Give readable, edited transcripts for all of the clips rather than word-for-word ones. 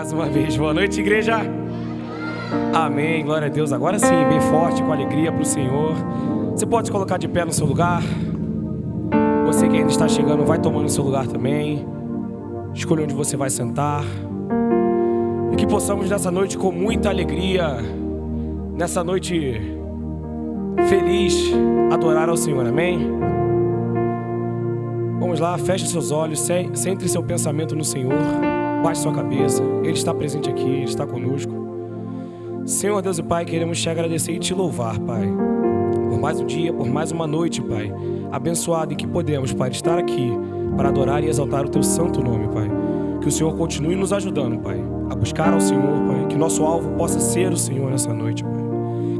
Mais uma vez, boa noite, igreja. Amém, glória a Deus. Agora sim, bem forte, com alegria para o Senhor. Você pode se colocar de pé no seu lugar. Você que ainda está chegando, vai tomando o seu lugar também. Escolha onde você vai sentar. E que possamos nessa noite, com muita alegria, nessa noite feliz, adorar ao Senhor, amém? Vamos lá, feche seus olhos, centre seu pensamento no Senhor, baixe sua cabeça, Ele está presente aqui, Ele está conosco. Senhor Deus e Pai, queremos te agradecer e te louvar, Pai, por mais um dia, por mais uma noite, Pai, abençoado em que podemos, Pai, estar aqui para adorar e exaltar o Teu santo nome, Pai. Que o Senhor continue nos ajudando, Pai, a buscar ao Senhor, Pai, que nosso alvo possa ser o Senhor nessa noite, Pai.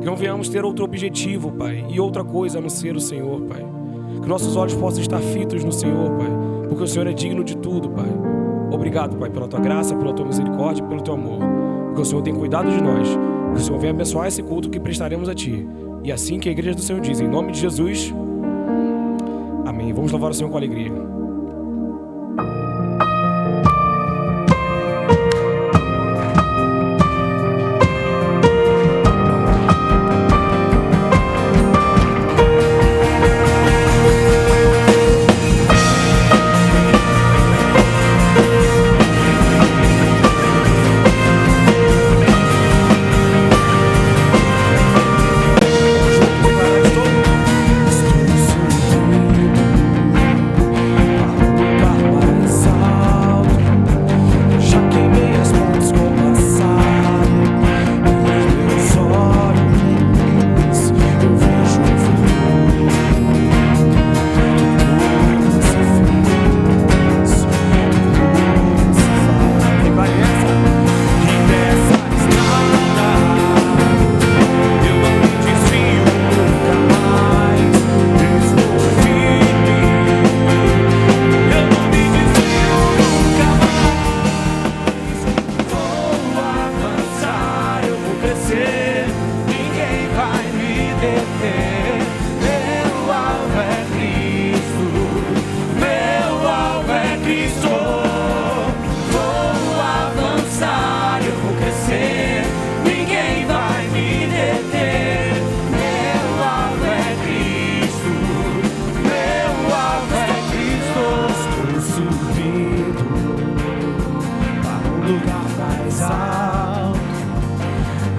Que não venhamos ter outro objetivo, Pai, e outra coisa a não ser o Senhor, Pai. Que nossos olhos possam estar fitos no Senhor, Pai, porque o Senhor é digno de tudo, Pai. Obrigado, Pai, pela Tua graça, pela Tua misericórdia e pelo Teu amor. Porque o Senhor tem cuidado de nós. Que o Senhor venha abençoar esse culto que prestaremos a Ti. E assim que a igreja do Senhor diz, em nome de Jesus, amém. Vamos louvar o Senhor com alegria.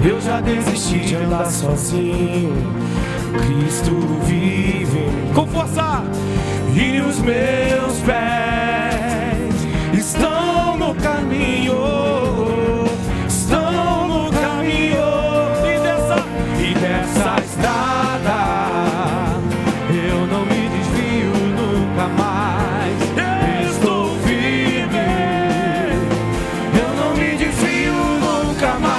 Eu já desisti de andar sozinho. Cristo vive com força. E os meus pés estão no caminho. Estão no caminho. E dessa estrada eu não me desvio nunca mais. Eu estou firme. Eu não me desvio nunca mais.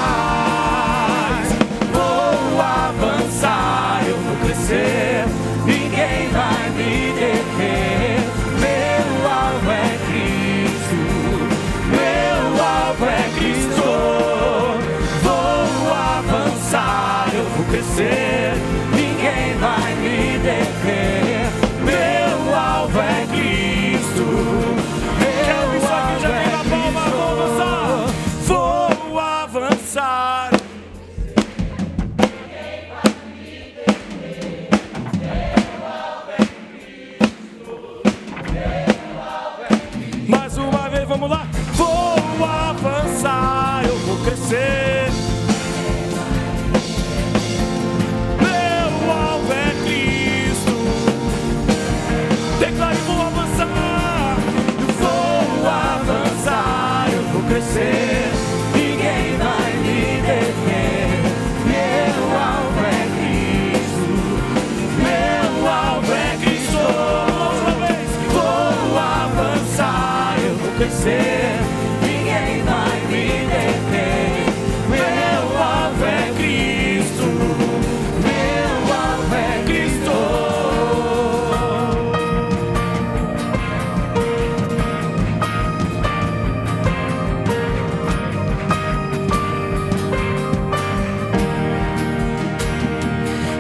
Ninguém vai me deter. Meu alvo é Cristo. Meu alvo é Cristo. Vou avançar, eu vou crescer. Ninguém vai me deter. Meu alvo é Cristo. Meu alvo é Cristo. Vou avançar. Mais uma vez, vamos lá. Vou avançar, eu vou crescer. Meu alvo é Cristo. Declare, vou avançar. Vou avançar, eu vou crescer. Ninguém vai me deter. Meu alvo é Cristo. Meu alvo é Cristo. Vou avançar, eu vou crescer. Ninguém vai me deter. Meu alvo é Cristo. Meu alvo é Cristo.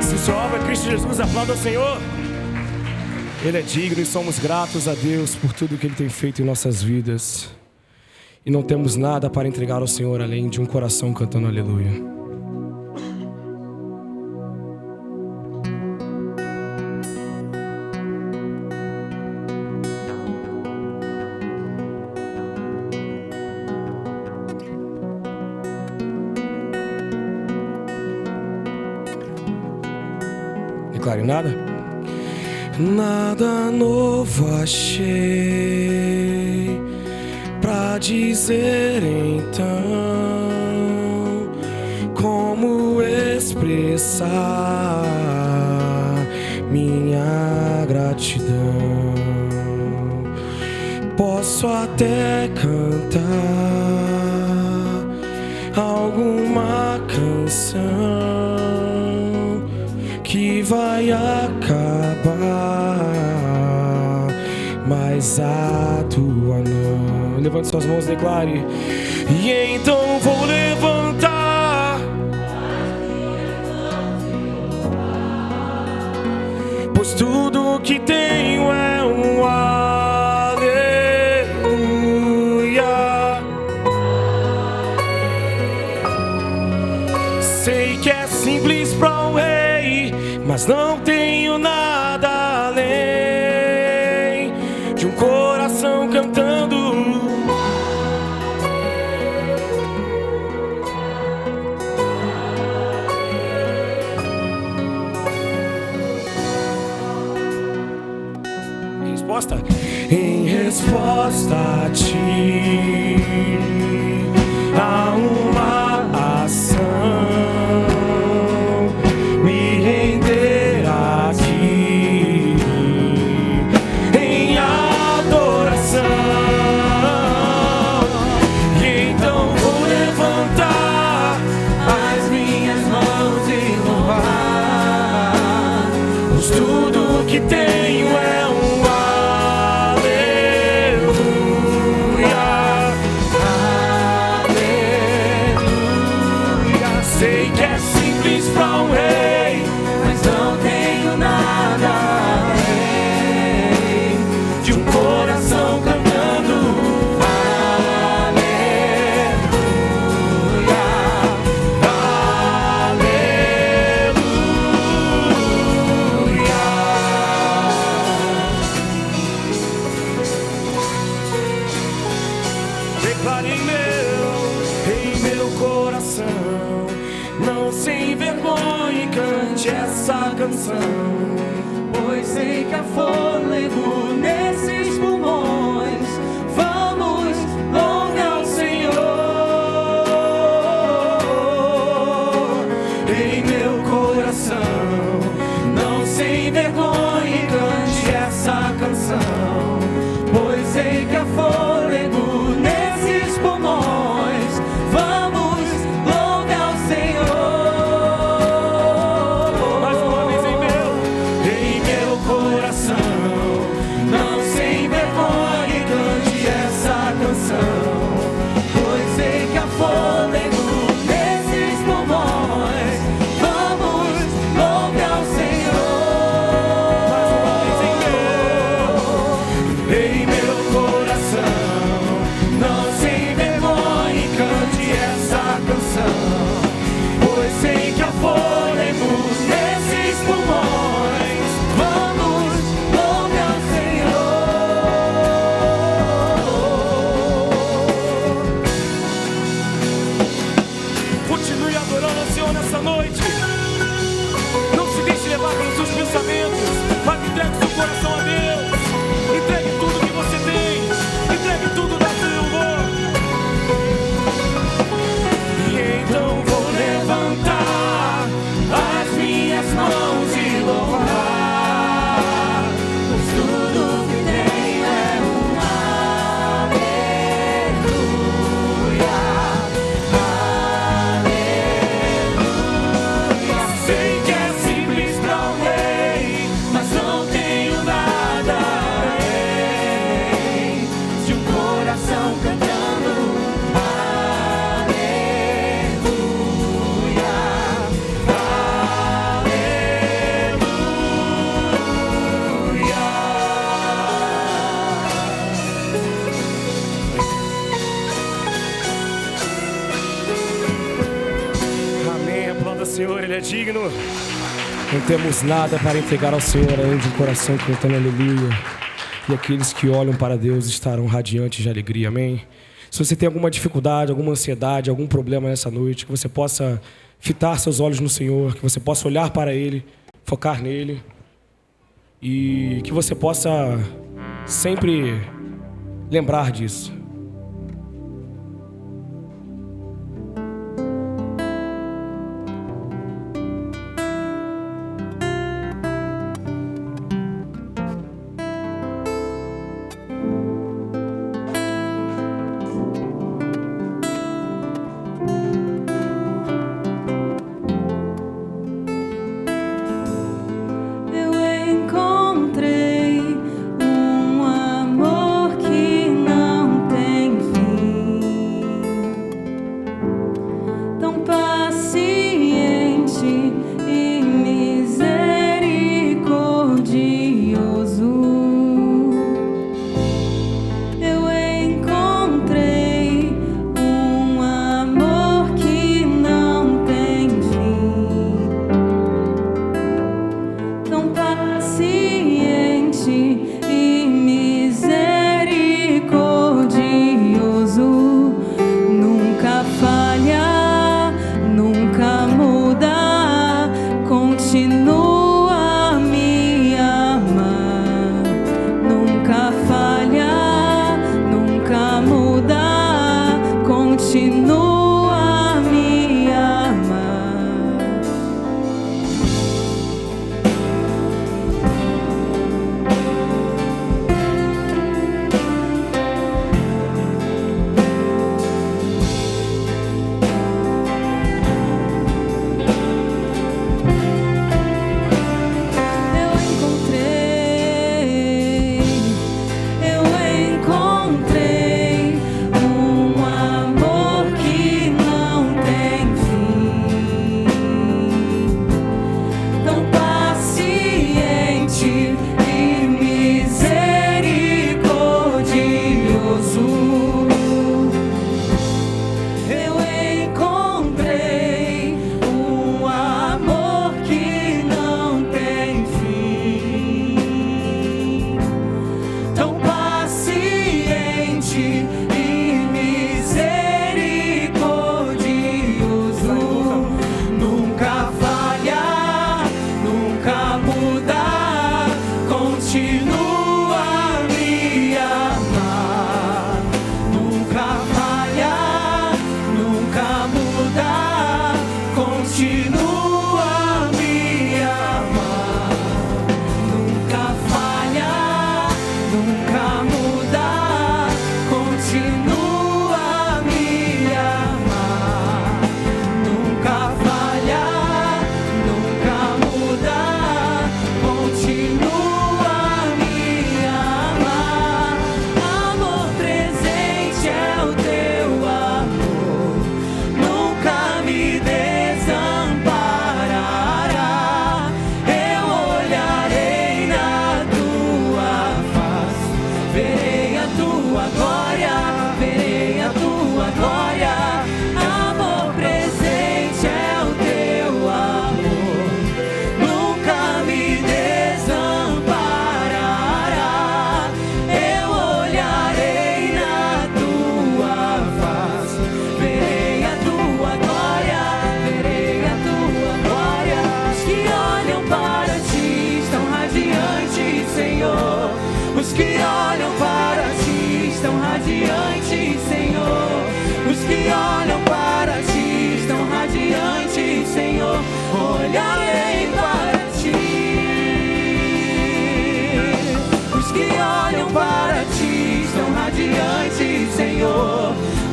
Se sua alvo é Cristo Jesus, aplauda o Senhor. Ele é digno e somos gratos a Deus por tudo que Ele tem feito em nossas vidas. E não temos nada para entregar ao Senhor além de um coração cantando aleluia. Declare nada. Nada novo achei pra dizer então, como expressar minha gratidão. Posso até cantar alguma canção que vai acabar, mas a tua não. Levante suas mãos e declare. E então vou levantar, pois tudo que tenho é um aleluia. Sei que é simples para um rei, mas não tenho nada além de um coração cantando. Em resposta a ti, a uma ação, me render aqui em adoração. E então vou levantar as minhas mãos e louvar, pois tudo que tenho é um pois sei que há fôlego nesses pulmões. Vamos louvar ao Senhor. Em meu coração, não sem vergonha, cante essa canção, pois sei que há fôlego nesses pulmões. Vamos louvar ao Senhor. Vamos ao Senhor, Ele é digno. Não temos nada para entregar ao Senhor além de um coração cantando aleluia. E aqueles que olham para Deus estarão radiantes de alegria, amém? Se você tem alguma dificuldade, alguma ansiedade, algum problema nessa noite, que você possa fitar seus olhos no Senhor, que você possa olhar para Ele, focar nele e que você possa sempre lembrar disso.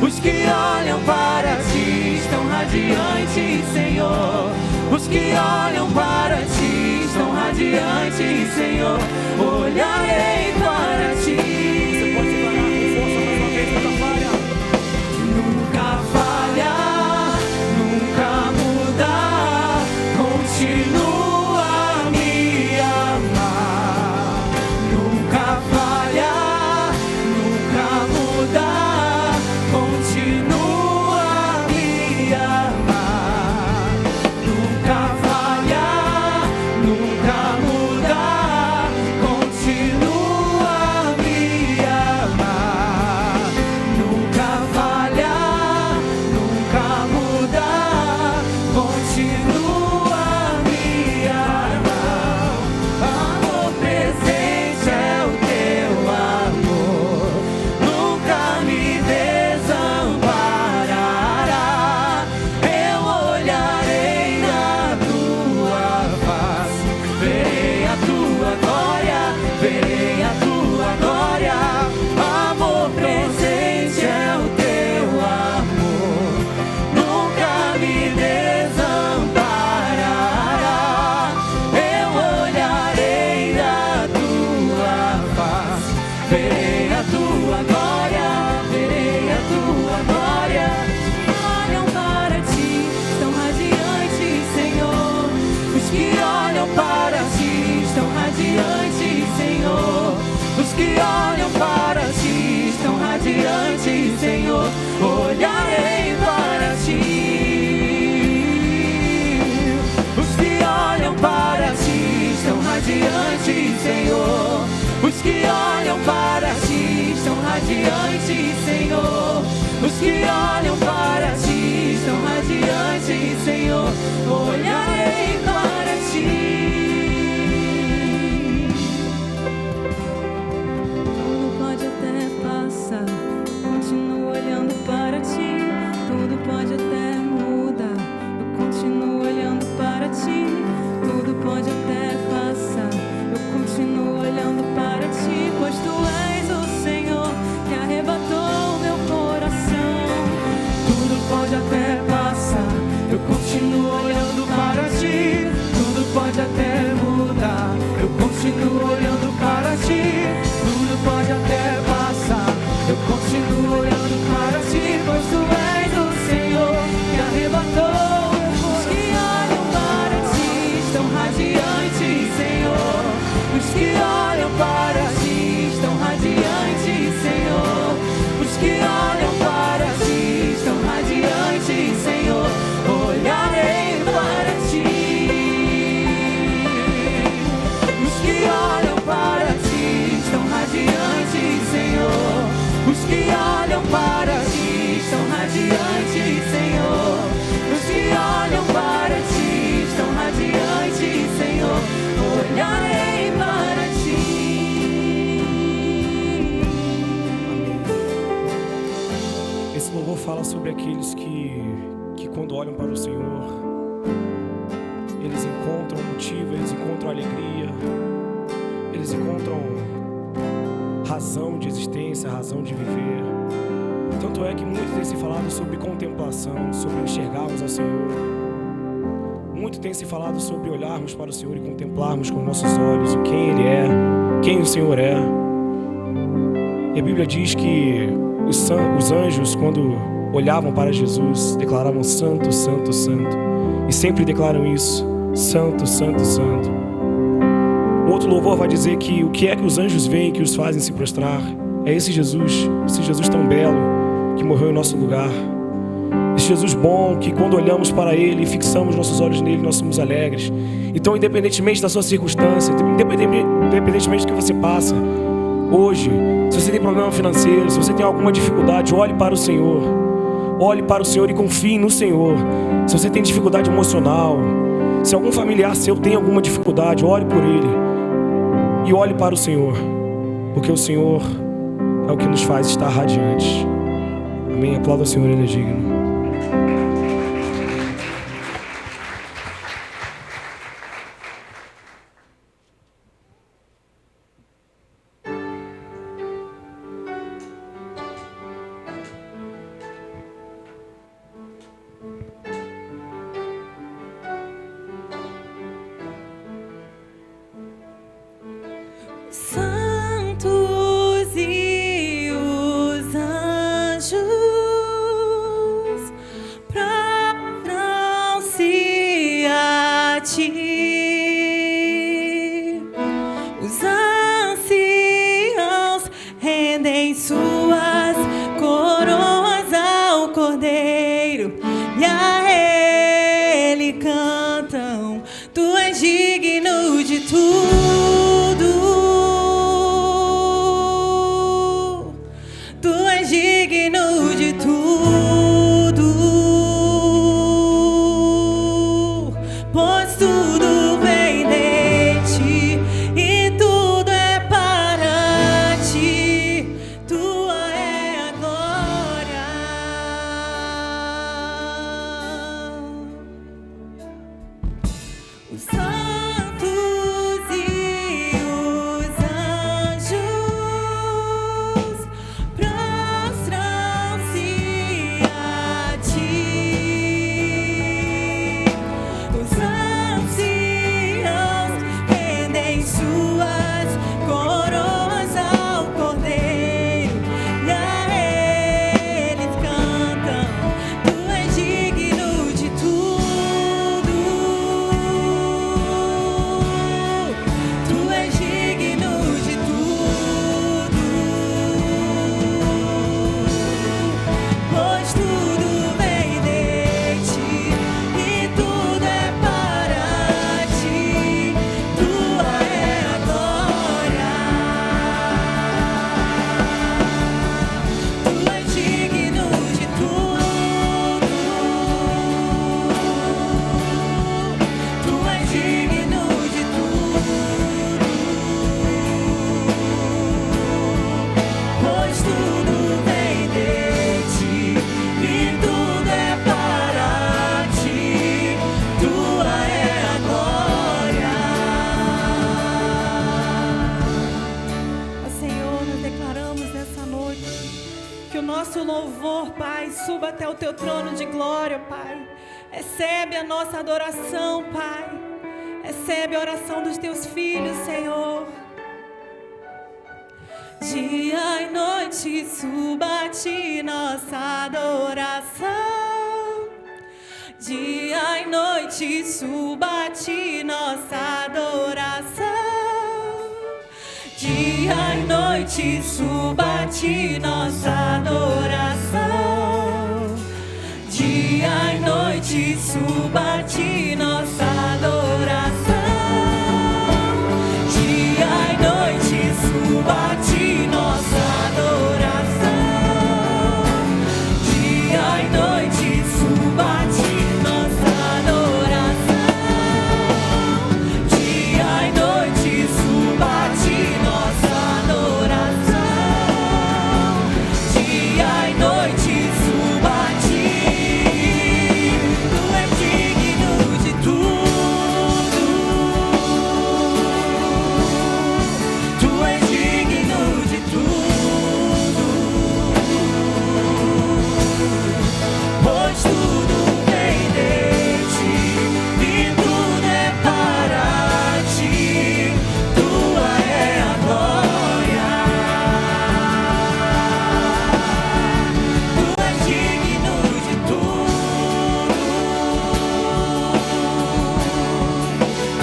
Os que olham para ti estão radiantes, Senhor. Os que olham para ti estão radiantes, Senhor. Olharei para ti. Você pode declarar com força mais uma vez, nunca falha. Nunca falha, nunca muda, continua a me amar. Nunca falha, nunca muda, continua a me amar. radiantes, Senhor. Os que olham para ti estão radiantes, Senhor. Olharei para ti. Os que olham para ti estão radiantes, Senhor. Os que olham para ti estão radiantes, Senhor. Os que olham para ti estão radiantes, Senhor. Olharei para ti. Tudo pode até passar, continuo olhando para ti. Tudo pode até mudar, eu continuo olhando para ti. Tudo pode até passar, eu continuo olhando para ti, pois tu és o Senhor que arrebatou meu coração. Tudo pode até passar, eu continuo olhando para ti. Tudo pode até mudar, eu continuo olhando para ti. Tudo pode até passar, eu continuo olhando para ti, pois tu és o Senhor que arrebatou. Os que olham para ti estão radiantes, Senhor. Os que olham para ti estão radiantes, Senhor. Os que olham para ti estão radiantes, Senhor. Olharei para ti. Os que olham para ti estão radiantes, Senhor. Os que olham para ti estão radiantes, Senhor. Os que olham para ti estão radiantes, Senhor. Olharei para ti. Esse louvor fala sobre aqueles que quando olham para o Senhor, eles encontram motivo, eles encontram alegria, eles encontram razão de existência, razão de viver. Tanto é que muito tem se falado sobre contemplação, sobre enxergarmos ao Senhor. Muito tem se falado sobre olharmos para o Senhor e contemplarmos com nossos olhos quem Ele é, quem o Senhor é. E a Bíblia diz que os anjos, quando olhavam para Jesus, declaravam Santo, Santo, Santo. E sempre declaram isso, Santo, Santo, Santo. O outro louvor vai dizer que o que é que os anjos veem que os fazem se prostrar? É esse Jesus tão belo, que morreu em nosso lugar. Esse Jesus bom, que quando olhamos para Ele e fixamos nossos olhos nele, nós somos alegres. Então, independentemente da sua circunstância, independentemente do que você passa hoje, se você tem problema financeiro, se você tem alguma dificuldade, olhe para o Senhor. Olhe para o Senhor e confie no Senhor. Se você tem dificuldade emocional, se algum familiar seu tem alguma dificuldade, ore por ele e olhe para o Senhor, porque o Senhor é o que nos faz estar radiantes. Amém? Aplauda o Senhor, Ele é digno. Santos e os anjos prostram-se a ti. Os anciãos rendem suas coroas ao Cordeiro e a Ele cantam: Tu és digno de tudo. Digno de tudo, pois tudo vem de ti e tudo é para ti. Tua é a glória. Os santos e os anjos prostram-se a ti. Os anciãos rendem suas coroas ao Cordeiro e a eles cantam: Tu és digno de tudo. louvor, Pai, suba até o teu trono de glória, Pai. Recebe a nossa adoração, Pai. Recebe a oração dos teus filhos, Senhor. Dia e noite suba a ti nossa adoração. Dia e noite suba a ti nossa adoração. Dia e noite suba a ti nossa adoração. Dia e noite suba a ti nossa adoração. Dia e noite suba a ti nossa adoração. Dia e noite suba a ti nossa adoração. Dia e noite suba a ti nossa adoração. Dia e noite suba a ti. Tu és digno de tudo. Tu és digno de tudo. Pois tudo vem de ti e tudo é para ti. Tua é a glória. Tu és digno de tudo.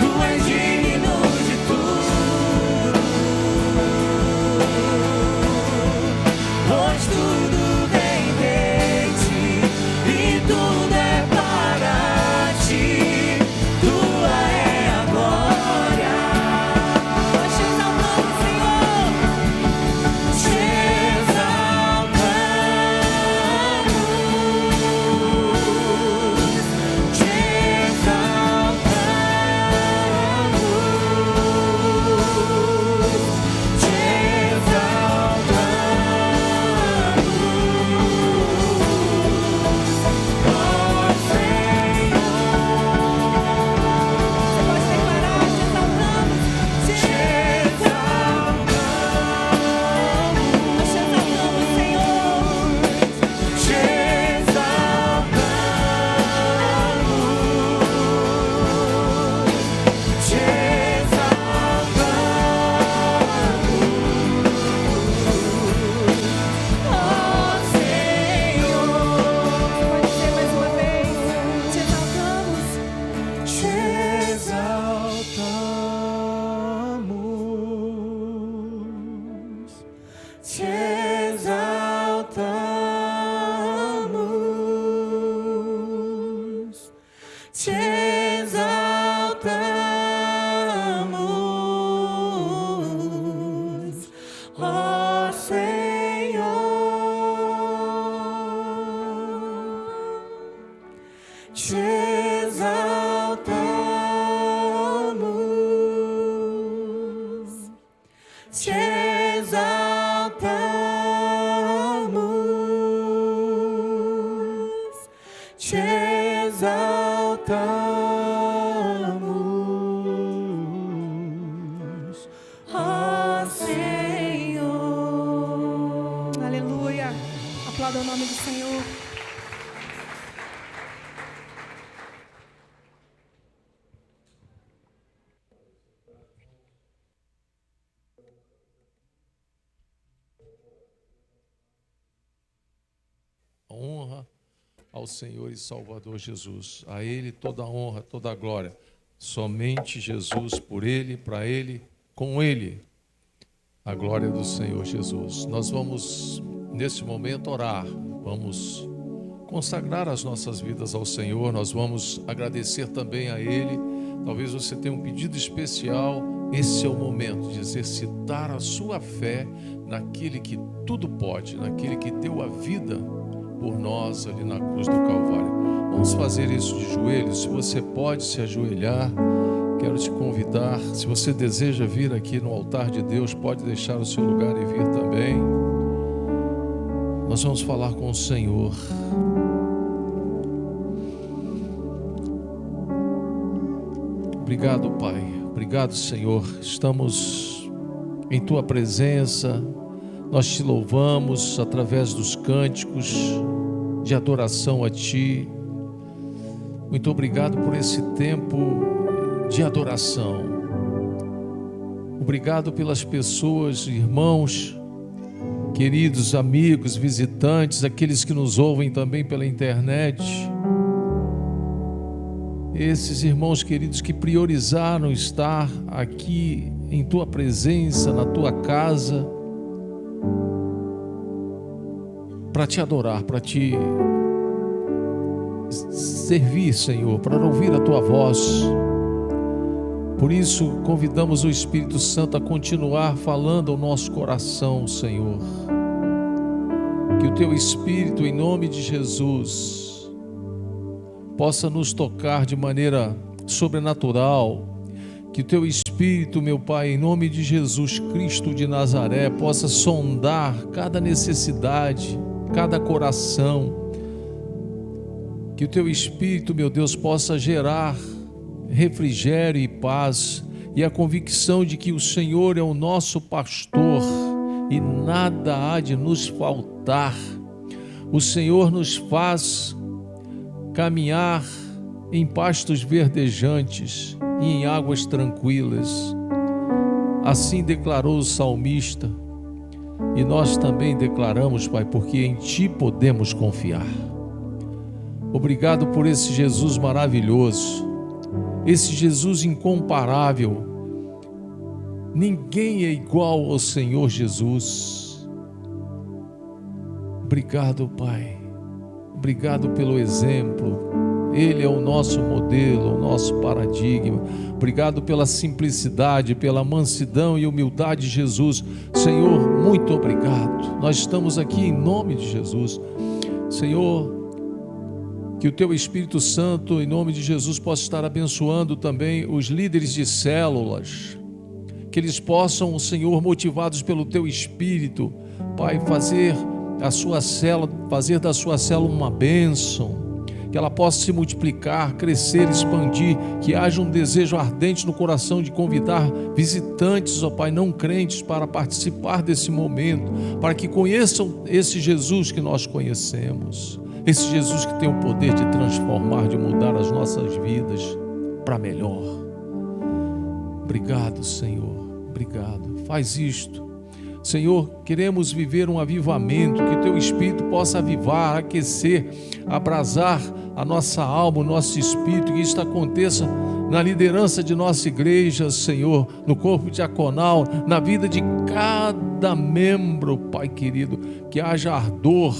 Tu és digno de tudo. Pois tudo vem de ti e tudo é para ti. Tua é a glória. Nós te exaltamos, Senhor. Te exaltamos. Te exaltamos. Te exaltamos, ó Senhor. Te exaltamos. Te exaltamos. Te exaltamos, ó Senhor. Aleluia. Aplauda o nome do Senhor. Honra ao Senhor e Salvador Jesus. A Ele toda a honra, toda a glória. Somente Jesus, por Ele, para Ele, com Ele. A glória do Senhor Jesus. Nós vamos, nesse momento, orar. Vamos consagrar as nossas vidas ao Senhor. Nós vamos agradecer também a Ele. Talvez você tenha um pedido especial. Esse é o momento de exercitar a sua fé naquele que tudo pode, naquele que deu a vida por nós ali na cruz do Calvário. Vamos fazer isso de joelhos. Se você pode se ajoelhar, quero te convidar. Se você deseja vir aqui no altar de Deus, pode deixar o seu lugar e vir também. Nós vamos falar com o Senhor. Obrigado, Pai. Obrigado, Senhor. Estamos em Tua presença, Nós te louvamos através dos cânticos de adoração a Ti. Muito obrigado por esse tempo de adoração. Obrigado pelas pessoas, irmãos, queridos amigos, visitantes, aqueles que nos ouvem também pela internet. Esses irmãos queridos que priorizaram estar aqui em Tua presença, na Tua casa, para Te adorar, para Te servir, Senhor, para ouvir a Tua voz. Por isso, convidamos o Espírito Santo a continuar falando ao nosso coração, Senhor. Que o Teu Espírito, em nome de Jesus, possa nos tocar de maneira sobrenatural. Que o Teu Espírito, meu Pai, em nome de Jesus Cristo de Nazaré, possa sondar cada necessidade, cada coração. Que o Teu Espírito, meu Deus, possa gerar refrigério e paz, e a convicção de que o Senhor é o nosso pastor e nada há de nos faltar. O Senhor nos faz caminhar em pastos verdejantes e em águas tranquilas. Assim declarou o salmista, e nós também declaramos, Pai, porque em Ti podemos confiar. Obrigado por esse Jesus maravilhoso, esse Jesus incomparável. Ninguém é igual ao Senhor Jesus. Obrigado, Pai. Obrigado pelo exemplo. Ele é o nosso modelo, o nosso paradigma. Obrigado pela simplicidade, pela mansidão e humildade de Jesus. Senhor, muito obrigado. Nós estamos aqui em nome de Jesus. Senhor, que o Teu Espírito Santo, em nome de Jesus, possa estar abençoando também os líderes de células, que eles possam, Senhor, motivados pelo Teu Espírito, Pai, fazer da sua célula uma bênção, que ela possa se multiplicar, crescer, expandir, que haja um desejo ardente no coração de convidar visitantes, ó Pai, não crentes, para participar desse momento, para que conheçam esse Jesus que nós conhecemos. Esse Jesus que tem o poder de transformar, de mudar as nossas vidas para melhor. Obrigado, Senhor, obrigado. Faz isto. Senhor, queremos viver um avivamento, que o Teu Espírito possa avivar, aquecer, abrasar a nossa alma, o nosso espírito, que isso aconteça na liderança de nossa igreja, Senhor, no corpo diaconal, na vida de cada membro, Pai querido, que haja ardor,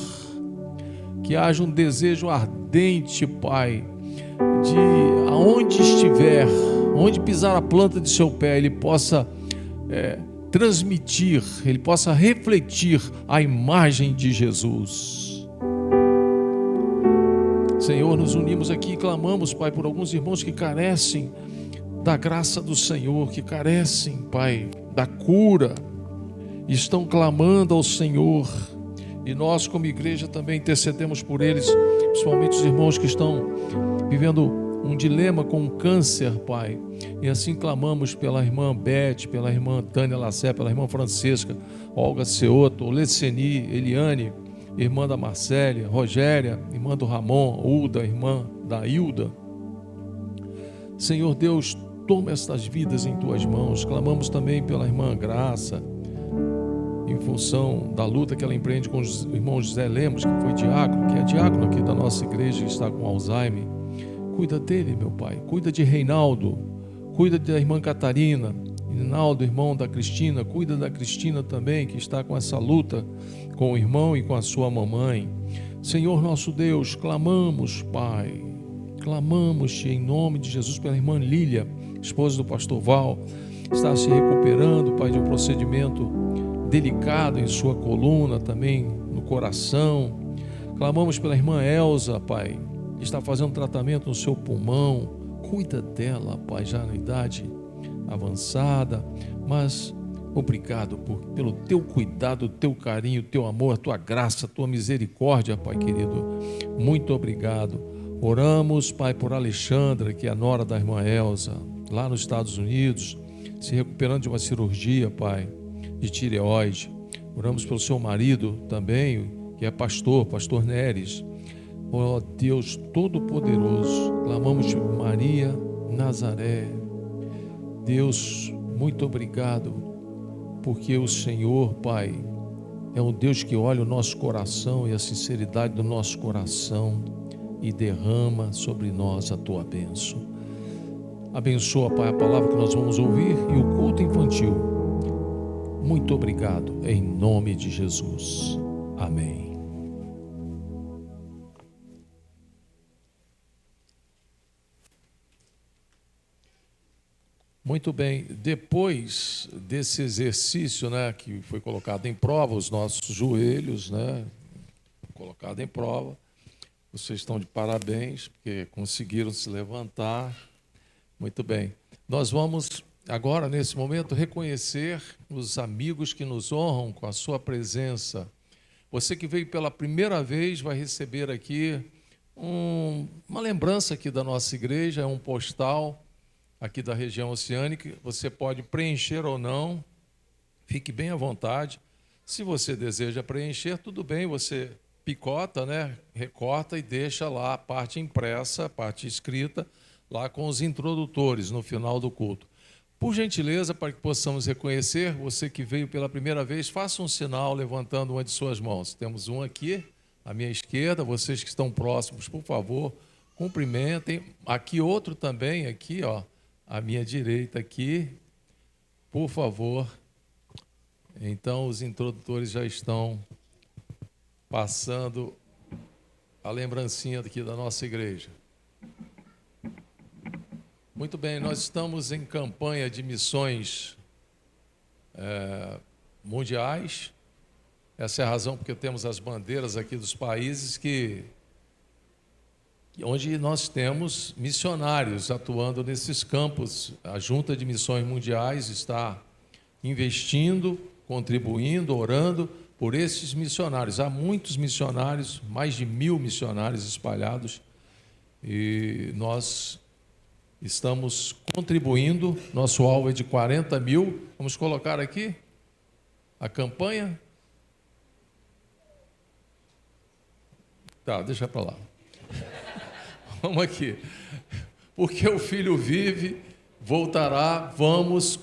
que haja um desejo ardente, Pai, de aonde estiver, onde pisar a planta de seu pé, ele possa transmitir, ele possa refletir a imagem de Jesus. Senhor, nos unimos aqui e clamamos, Pai, por alguns irmãos que carecem da graça do Senhor, que carecem, Pai, da cura, estão clamando ao Senhor. E nós, como igreja, também intercedemos por eles, principalmente os irmãos que estão vivendo um dilema com o câncer, Pai. E assim clamamos pela irmã Beth, pela irmã Tânia Lacé, pela irmã Francesca, Olga Ceoto, Oleceni, Eliane, irmã da Marcélia, Rogéria, irmã do Ramon, Uda, irmã da Hilda. Senhor Deus, toma estas vidas em Tuas mãos. Clamamos também pela irmã Graça, em função da luta que ela empreende com os irmãos José Lemos, que foi diácono, que é diácono aqui da nossa igreja, que está com Alzheimer. Cuida dele, meu Pai. Cuida de Reinaldo. Cuida da irmã Catarina. Reinaldo, irmão da Cristina. Cuida da Cristina também, que está com essa luta com o irmão e com a sua mamãe. Senhor nosso Deus, clamamos, Pai. Clamamos-te em nome de Jesus pela irmã Lília, esposa do pastor Val. Está se recuperando, Pai, de um procedimento delicado em sua coluna, também no coração. Clamamos pela irmã Elza, Pai, que está fazendo tratamento no seu pulmão. Cuida dela, Pai, já na idade avançada, mas obrigado pelo Teu cuidado, o Teu carinho, o Teu amor, a Tua graça, a Tua misericórdia, Pai querido. Muito obrigado. Oramos, Pai, por Alexandra, que é a nora da irmã Elza, lá nos Estados Unidos, se recuperando de uma cirurgia, Pai, de tireoide. Oramos pelo seu marido também, que é pastor Neres. Ó Deus Todo-Poderoso, clamamos por Maria Nazaré. Deus, muito obrigado, porque o Senhor, Pai, é um Deus que olha o nosso coração e a sinceridade do nosso coração e derrama sobre nós a tua bênção. Abençoa, Pai, a palavra que nós vamos ouvir e o culto infantil. Muito obrigado, em nome de Jesus. Amém. Muito bem, depois desse exercício, né, que foi colocado em prova, os nossos joelhos, né, colocado em prova, vocês estão de parabéns, porque conseguiram se levantar. Muito bem, nós vamos agora, nesse momento, reconhecer os amigos que nos honram com a sua presença. Você que veio pela primeira vez vai receber aqui uma lembrança aqui da nossa igreja, é um postal aqui da região oceânica. Você pode preencher ou não, fique bem à vontade. Se você deseja preencher, tudo bem, você picota, né? Recorta e deixa lá a parte impressa, a parte escrita, lá com os introdutores no final do culto. Por gentileza, para que possamos reconhecer, você que veio pela primeira vez, faça um sinal levantando uma de suas mãos. Temos um aqui, à minha esquerda, vocês que estão próximos, por favor, cumprimentem. Aqui outro também, aqui, ó, à minha direita aqui, por favor. Então, os introdutores já estão passando a lembrancinha aqui da nossa igreja. Muito bem, nós estamos em campanha de missões mundiais. Essa é a razão porque temos as bandeiras aqui dos países onde nós temos missionários atuando nesses campos. A Junta de Missões Mundiais está investindo, contribuindo, orando por esses missionários. Há muitos missionários, mais de 1000 missionários espalhados, e nós estamos contribuindo. Nosso alvo é de 40 mil. Vamos colocar aqui a campanha. Tá, deixa para lá. Vamos aqui. Porque o Filho vive, voltará, vamos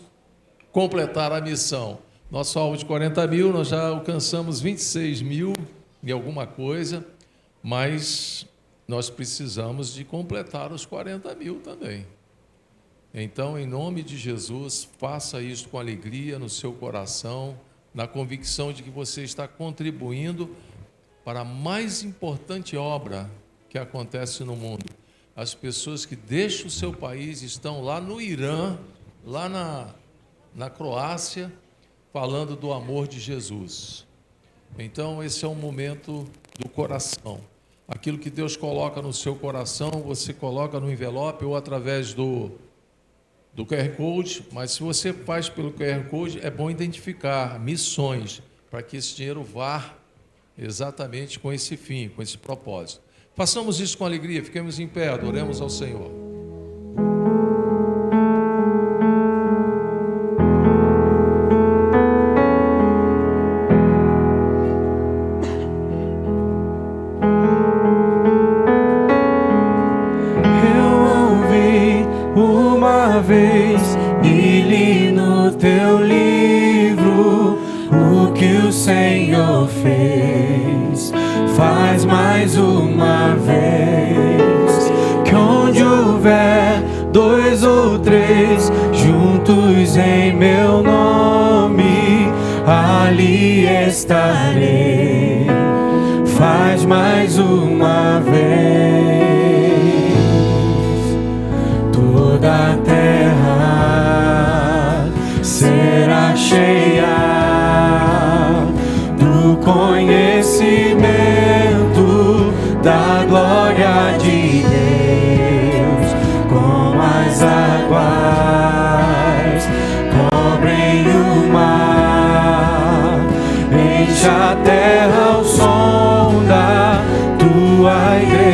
completar a missão. Nosso alvo de 40 mil, nós já alcançamos 26 mil e alguma coisa, mas nós precisamos de completar os 40 mil também. Então, em nome de Jesus, faça isso com alegria no seu coração, na convicção de que você está contribuindo para a mais importante obra que acontece no mundo. As pessoas que deixam o seu país estão lá no Irã, lá na Croácia, falando do amor de Jesus. Então, esse é um momento do coração. Aquilo que Deus coloca no seu coração, você coloca no envelope ou através do QR Code, mas se você faz pelo QR Code, é bom identificar missões, para que esse dinheiro vá exatamente com esse fim, com esse propósito. Façamos isso com alegria, fiquemos em pé, adoremos ao Senhor. Eu ouvi uma vez e li no teu livro o que o Senhor fez. Faz mais uma vez, que onde houver 2 ou 3 juntos em meu nome, ali estarei. Faz mais uma vez. Toda a terra será cheia do conhecimento da glória de Deus, como as águas cobrem o mar. Enche a terra o som da tua igreja.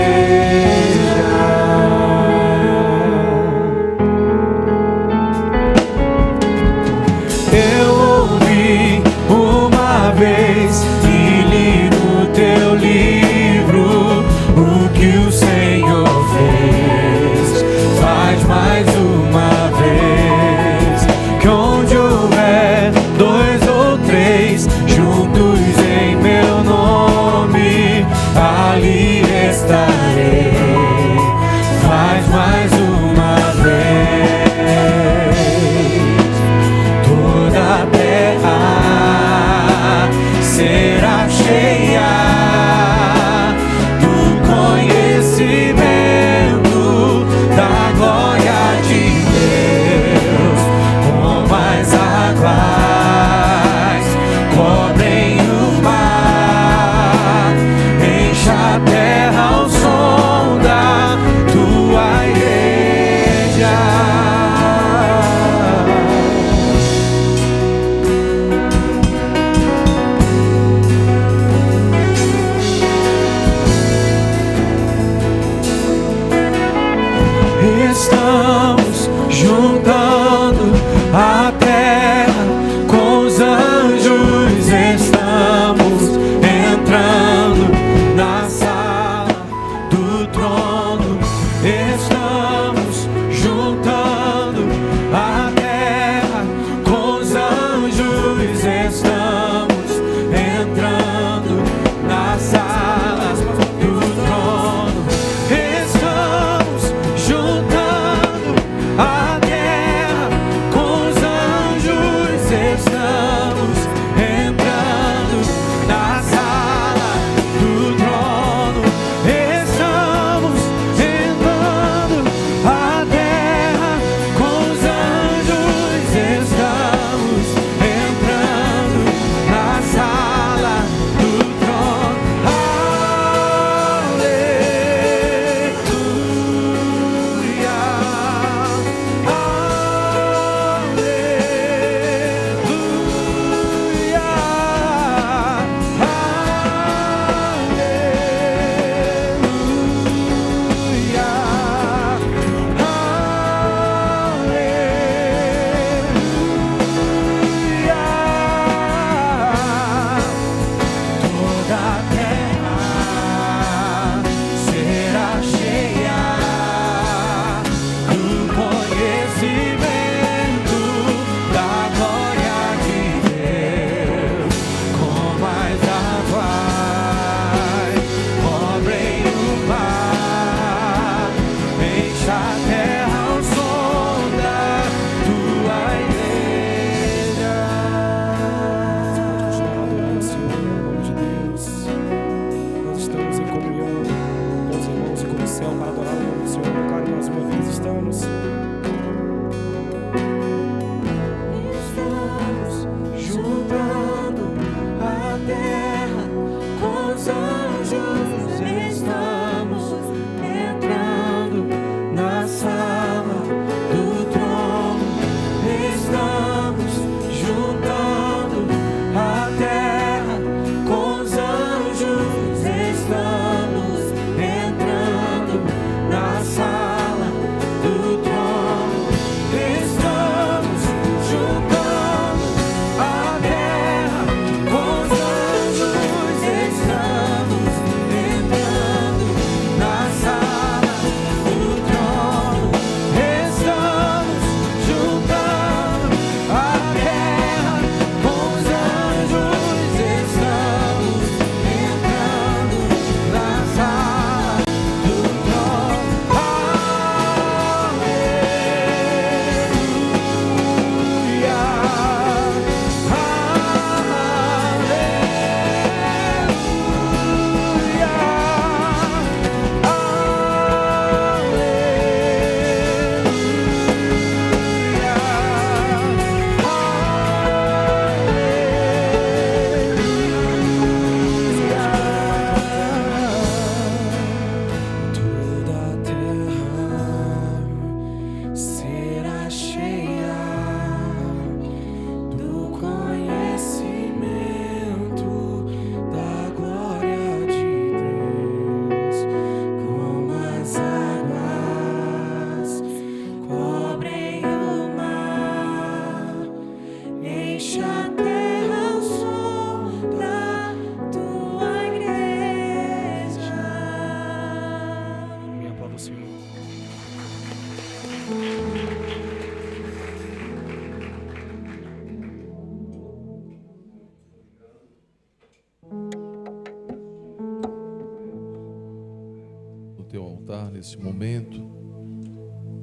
cantar nesse momento,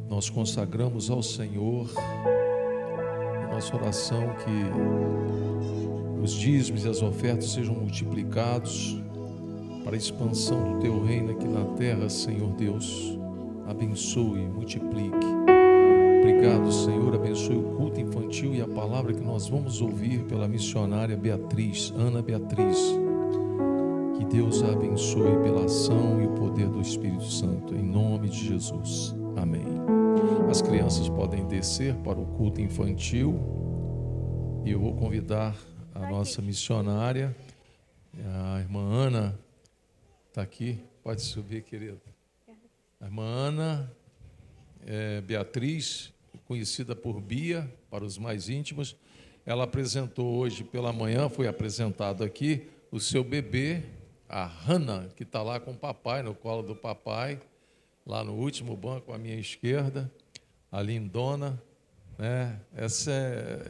nós consagramos ao Senhor a nossa oração que os dízimos e as ofertas sejam multiplicados para a expansão do Teu reino aqui na terra, Senhor Deus. Abençoe, multiplique. Obrigado, Senhor, abençoe o culto infantil e a palavra que nós vamos ouvir pela missionária Beatriz, Ana Beatriz. Que Deus a abençoe pela ação e o poder do Espírito Santo, em nome de Jesus. Amém. As crianças podem descer para o culto infantil e eu vou convidar a nossa missionária, a irmã Ana, está aqui, pode subir, querida. A irmã Ana Beatriz, conhecida por Bia, para os mais íntimos, ela apresentou hoje pela manhã, foi apresentado aqui, o seu bebê, a Hannah, que está lá com o papai, no colo do papai, lá no último banco à minha esquerda, a lindona, né? Essa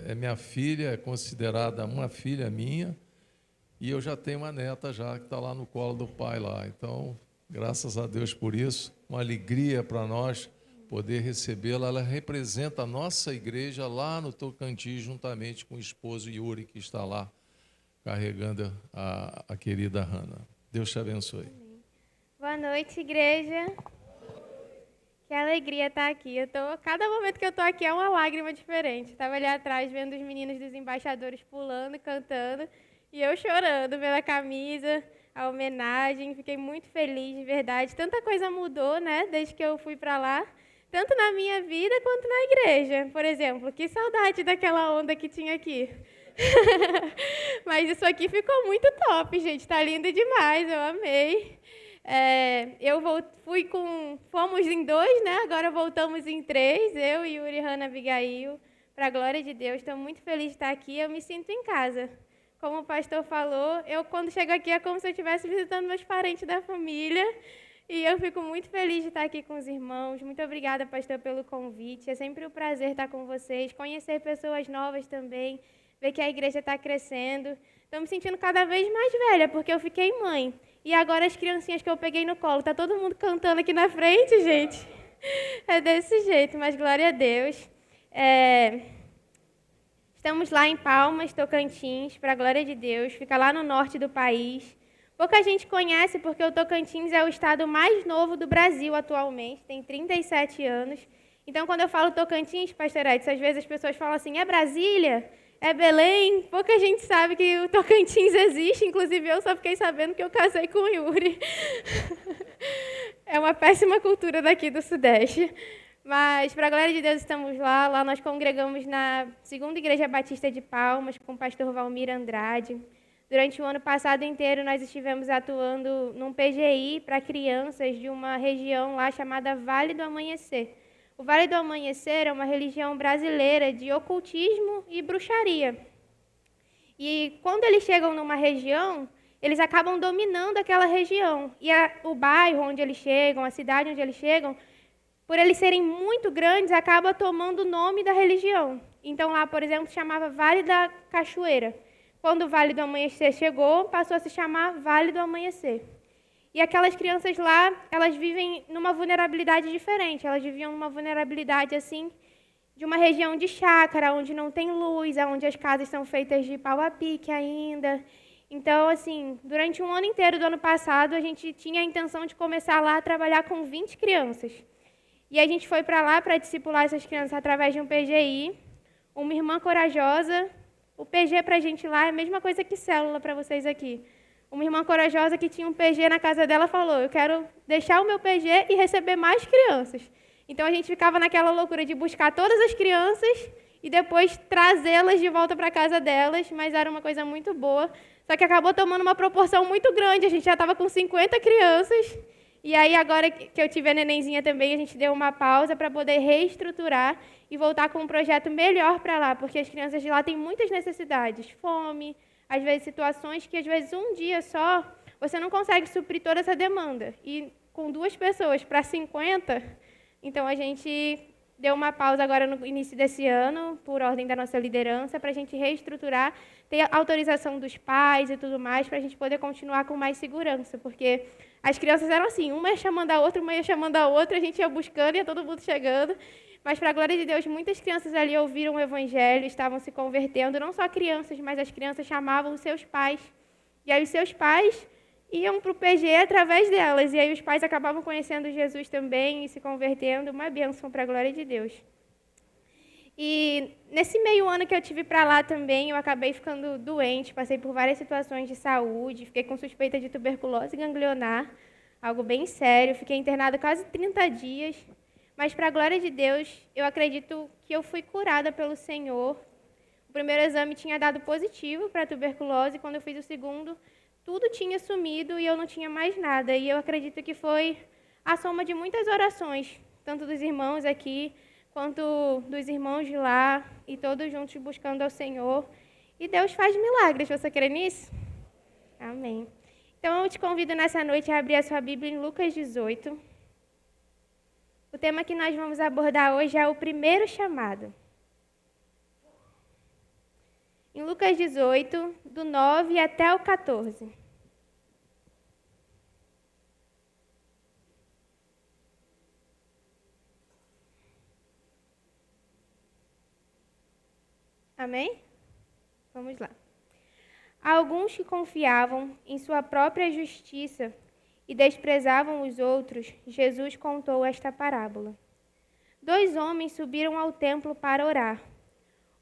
é minha filha, é considerada uma filha minha, e eu já tenho uma neta já que está lá no colo do pai lá. Então, graças a Deus por isso, uma alegria para nós poder recebê-la. Ela representa a nossa igreja lá no Tocantins, juntamente com o esposo Yuri, que está lá carregando a querida Hannah. Deus te abençoe. Boa noite, igreja. Que alegria estar aqui. Cada momento que eu estou aqui é uma lágrima diferente. Estava ali atrás vendo os meninos dos embaixadores pulando, cantando, e eu chorando pela camisa, a homenagem. Fiquei muito feliz, de verdade. Tanta coisa mudou, né, desde que eu fui para lá, tanto na minha vida quanto na igreja. Por exemplo, que saudade daquela onda que tinha aqui. Mas isso aqui ficou muito top, gente. Está lindo demais, eu amei. Fomos em 2, né? Agora voltamos em 3, eu, Yuri, Hannah, Abigail. Para a glória de Deus, estou muito feliz de estar aqui. Eu me sinto em casa. Como o pastor falou, eu quando chego aqui é como se eu estivesse visitando meus parentes da família. E eu fico muito feliz de estar aqui com os irmãos. Muito obrigada, pastor, pelo convite. É sempre um prazer estar com vocês, conhecer pessoas novas também, ver que a igreja está crescendo. Estou me sentindo cada vez mais velha, porque eu fiquei mãe. E agora as criancinhas que eu peguei no colo, está todo mundo cantando aqui na frente, gente. É desse jeito, mas glória a Deus. Estamos lá em Palmas, Tocantins, para a glória de Deus. Fica lá no norte do país. Pouca gente conhece, porque o Tocantins é o estado mais novo do Brasil atualmente, tem 37 anos. Então, quando eu falo Tocantins, pastor Edson, às vezes as pessoas falam assim, é Brasília? É Belém? Pouca gente sabe que o Tocantins existe, inclusive eu só fiquei sabendo que eu casei com o Yuri. É uma péssima cultura daqui do Sudeste. Mas, para a glória de Deus, estamos lá. Lá nós congregamos na 2ª Igreja Batista de Palmas, com o pastor Valmir Andrade. Durante o ano passado inteiro, nós estivemos atuando num PGI para crianças de uma região lá chamada Vale do Amanhecer. O Vale do Amanhecer é uma religião brasileira de ocultismo e bruxaria. E quando eles chegam numa região, eles acabam dominando aquela região. E o bairro onde eles chegam, a cidade onde eles chegam, por eles serem muito grandes, acaba tomando o nome da religião. Então lá, por exemplo, chamava Vale da Cachoeira. Quando o Vale do Amanhecer chegou, passou a se chamar Vale do Amanhecer. E aquelas crianças lá, elas vivem numa vulnerabilidade diferente. Elas viviam numa vulnerabilidade, assim, de uma região de chácara, onde não tem luz, onde as casas são feitas de pau a pique ainda. Então, assim, durante um ano inteiro do ano passado, a gente tinha a intenção de começar lá a trabalhar com 20 crianças. E a gente foi para lá para discipular essas crianças através de um PGI, uma irmã corajosa. O PG para a gente lá é a mesma coisa que célula para vocês aqui. Uma irmã corajosa que tinha um PG na casa dela falou, eu quero deixar o meu PG e receber mais crianças. Então, a gente ficava naquela loucura de buscar todas as crianças e depois trazê-las de volta para a casa delas, mas era uma coisa muito boa. Só que acabou tomando uma proporção muito grande, a gente já estava com 50 crianças. E aí, agora que eu tive a nenenzinha também, a gente deu uma pausa para poder reestruturar e voltar com um projeto melhor para lá, porque as crianças de lá têm muitas necessidades, fome, às vezes situações que, às vezes, um dia só, você não consegue suprir toda essa demanda. E com 2 pessoas para 50, então a gente deu uma pausa agora no início desse ano, por ordem da nossa liderança, para a gente reestruturar, ter a autorização dos pais e tudo mais, para a gente poder continuar com mais segurança, porque As crianças eram assim, uma ia chamando a outra, a gente ia buscando e ia todo mundo chegando. Mas, para a glória de Deus, muitas crianças ali ouviram o Evangelho, estavam se convertendo, não só crianças, mas as crianças chamavam os seus pais. E aí os seus pais iam para o PG através delas. E aí os pais acabavam conhecendo Jesus também e se convertendo. Uma bênção para a glória de Deus. E nesse meio ano que eu tive para lá também, eu acabei ficando doente, passei por várias situações de saúde, fiquei com suspeita de tuberculose ganglionar, algo bem sério, fiquei internada quase 30 dias. Mas, para a glória de Deus, eu acredito que eu fui curada pelo Senhor. O primeiro exame tinha dado positivo para a tuberculose, quando eu fiz o segundo, tudo tinha sumido e eu não tinha mais nada. E eu acredito que foi a soma de muitas orações, tanto dos irmãos aqui, quanto dos irmãos de lá, e todos juntos buscando ao Senhor. E Deus faz milagres, você crê nisso? Amém. Então, eu te convido nessa noite a abrir a sua Bíblia em Lucas 18. O tema que nós vamos abordar hoje é o primeiro chamado. Em Lucas 18, do 9 até o 14. Amém? Vamos lá. Há alguns que confiavam em sua própria justiça e desprezavam os outros, Jesus contou esta parábola. 2 homens subiram ao templo para orar.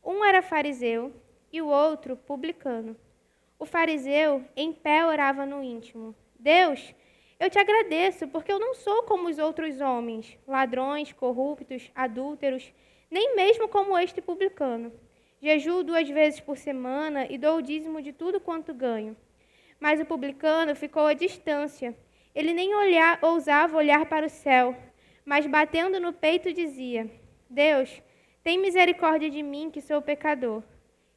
Um era fariseu e o outro publicano. O fariseu, em pé, orava no íntimo. Deus, eu te agradeço, porque eu não sou como os outros homens, ladrões, corruptos, adúlteros, nem mesmo como este publicano. Jejuo 2 vezes por semana e dou o dízimo de tudo quanto ganho. Mas o publicano ficou à distância. Ele nem ousava olhar para o céu, mas batendo no peito dizia: Deus, tem misericórdia de mim, que sou pecador.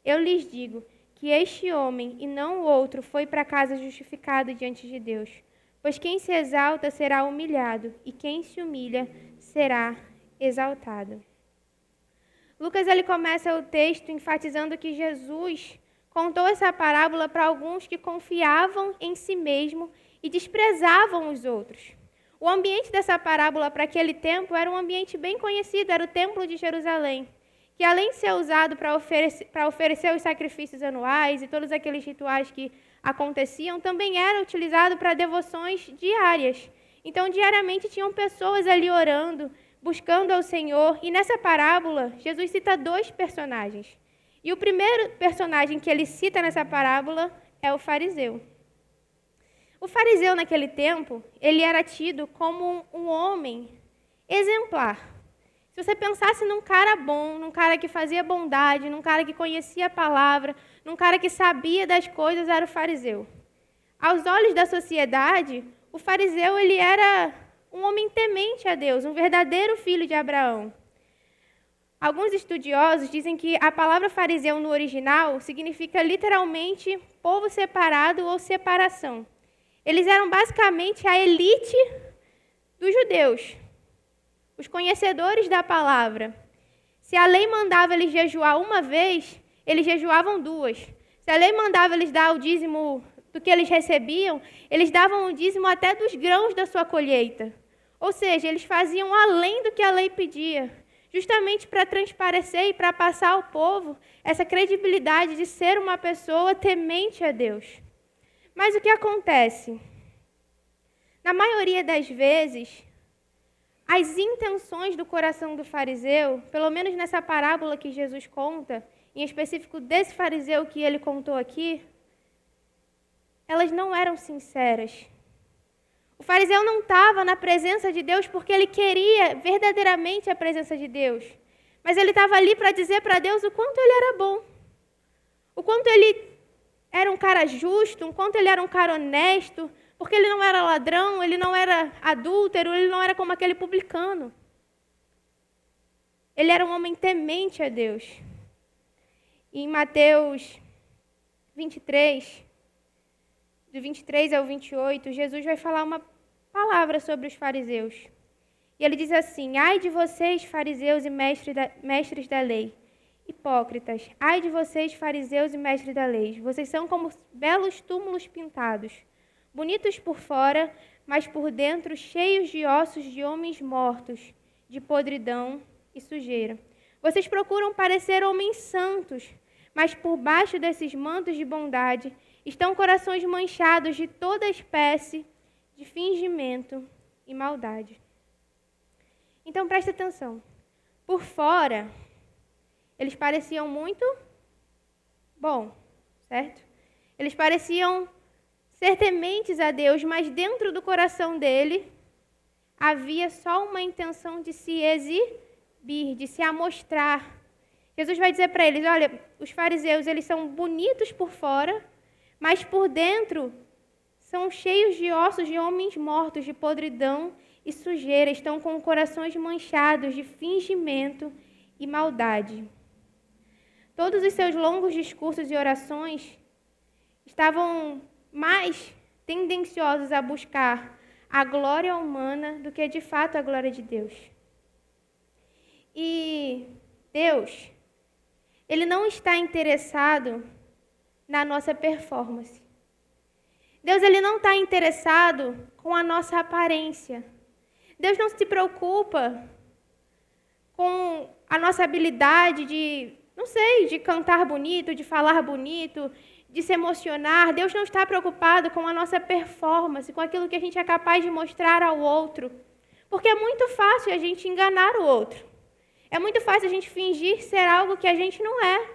Eu lhes digo que este homem, e não o outro, foi para casa justificado diante de Deus. Pois quem se exalta será humilhado, e quem se humilha será exaltado. Lucas ele começa o texto enfatizando que Jesus contou essa parábola para alguns que confiavam em si mesmo e desprezavam os outros. O ambiente dessa parábola para aquele tempo era um ambiente bem conhecido, era o Templo de Jerusalém, que além de ser usado para oferecer os sacrifícios anuais e todos aqueles rituais que aconteciam, também era utilizado para devoções diárias. Então, diariamente tinham pessoas ali orando, buscando ao Senhor, e nessa parábola, Jesus cita 2 personagens. E o primeiro personagem que ele cita nessa parábola é o fariseu. O fariseu, naquele tempo, ele era tido como um homem exemplar. Se você pensasse num cara bom, num cara que fazia bondade, num cara que conhecia a palavra, num cara que sabia das coisas, era o fariseu. Aos olhos da sociedade, o fariseu ele era um homem temente a Deus, um verdadeiro filho de Abraão. Alguns estudiosos dizem que a palavra fariseu no original significa literalmente povo separado ou separação. Eles eram basicamente a elite dos judeus, os conhecedores da palavra. Se a lei mandava eles jejuar uma vez, eles jejuavam 2. Se a lei mandava eles dar o dízimo do que eles recebiam, eles davam o dízimo até dos grãos da sua colheita. Ou seja, eles faziam além do que a lei pedia, justamente para transparecer e para passar ao povo essa credibilidade de ser uma pessoa temente a Deus. Mas o que acontece? Na maioria das vezes, as intenções do coração do fariseu, pelo menos nessa parábola que Jesus conta, em específico desse fariseu que ele contou aqui, elas não eram sinceras. O fariseu não estava na presença de Deus porque ele queria verdadeiramente a presença de Deus. Mas ele estava ali para dizer para Deus o quanto ele era bom. O quanto ele era um cara justo, o quanto ele era um cara honesto, porque ele não era ladrão, ele não era adúltero, ele não era como aquele publicano. Ele era um homem temente a Deus. E em Mateus 23, do 23 ao 28, Jesus vai falar uma palavra sobre os fariseus. E ele diz assim: ai de vocês, fariseus e mestres da lei, hipócritas, ai de vocês, fariseus e mestres da lei, vocês são como belos túmulos pintados, bonitos por fora, mas por dentro cheios de ossos de homens mortos, de podridão e sujeira. Vocês procuram parecer homens santos, mas por baixo desses mantos de bondade estão corações manchados de toda espécie de fingimento e maldade. Então preste atenção. Por fora, eles pareciam muito bom, certo? Eles pareciam ser tementes a Deus, mas dentro do coração dele havia só uma intenção de se exibir, de se amostrar. Jesus vai dizer para eles, olha, os fariseus, eles são bonitos por fora, mas por dentro são cheios de ossos de homens mortos, de podridão e sujeira, estão com corações manchados de fingimento e maldade. Todos os seus longos discursos e orações estavam mais tendenciosos a buscar a glória humana do que, de fato, a glória de Deus. E Deus, Ele não está interessado na nossa performance. Deus, Ele não está interessado com a nossa aparência. Deus não se preocupa com a nossa habilidade de, de cantar bonito, de falar bonito, de se emocionar. Deus não está preocupado com a nossa performance, com aquilo que a gente é capaz de mostrar ao outro. Porque é muito fácil a gente enganar o outro. É muito fácil a gente fingir ser algo que a gente não é.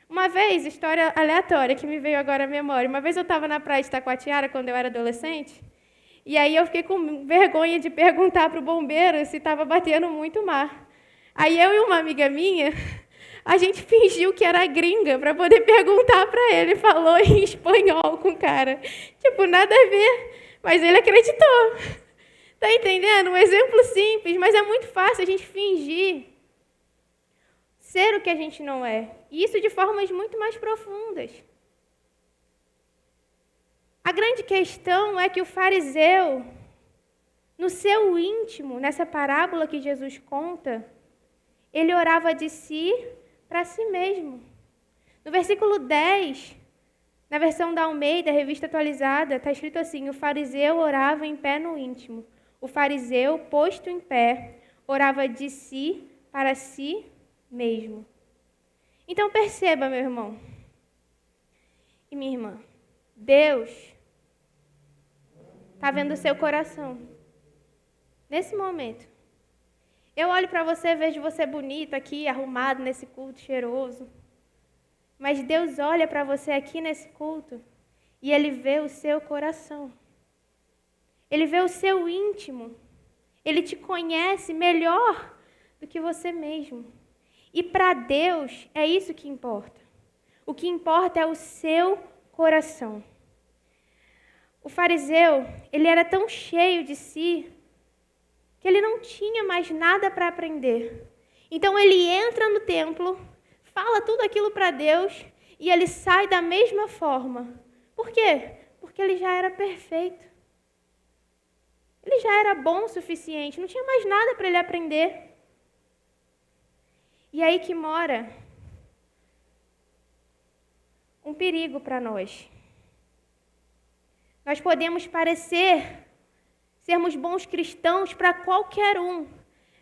Uma vez, história aleatória que me veio agora à memória, uma vez eu estava na praia de Taquatiara, quando eu era adolescente, e aí eu fiquei com vergonha de perguntar para o bombeiro se estava batendo muito mar. Aí eu e uma amiga minha, a gente fingiu que era gringa para poder perguntar para ele. Falou em espanhol com o cara. Nada a ver, mas ele acreditou. Está entendendo? Um exemplo simples, mas é muito fácil a gente fingir ser o que a gente não é. E isso de formas muito mais profundas. A grande questão é que o fariseu, no seu íntimo, nessa parábola que Jesus conta, ele orava de si para si mesmo. No versículo 10, na versão da Almeida, revista atualizada, está escrito assim: o fariseu orava em pé no íntimo. O fariseu, posto em pé, orava de si para si mesmo. Então perceba, meu irmão e minha irmã, Deus está vendo o seu coração. Nesse momento. Eu olho para você, vejo você bonito aqui, arrumado nesse culto, cheiroso. Mas Deus olha para você aqui nesse culto e Ele vê o seu coração. Ele vê o seu íntimo. Ele te conhece melhor do que você mesmo. E para Deus é isso que importa. O que importa é o seu coração. O fariseu, ele era tão cheio de si que ele não tinha mais nada para aprender. Então ele entra no templo, fala tudo aquilo para Deus e ele sai da mesma forma. Por quê? Porque ele já era perfeito. Ele já era bom o suficiente, não tinha mais nada para ele aprender. E aí que mora um perigo para nós. Nós podemos sermos bons cristãos para qualquer um,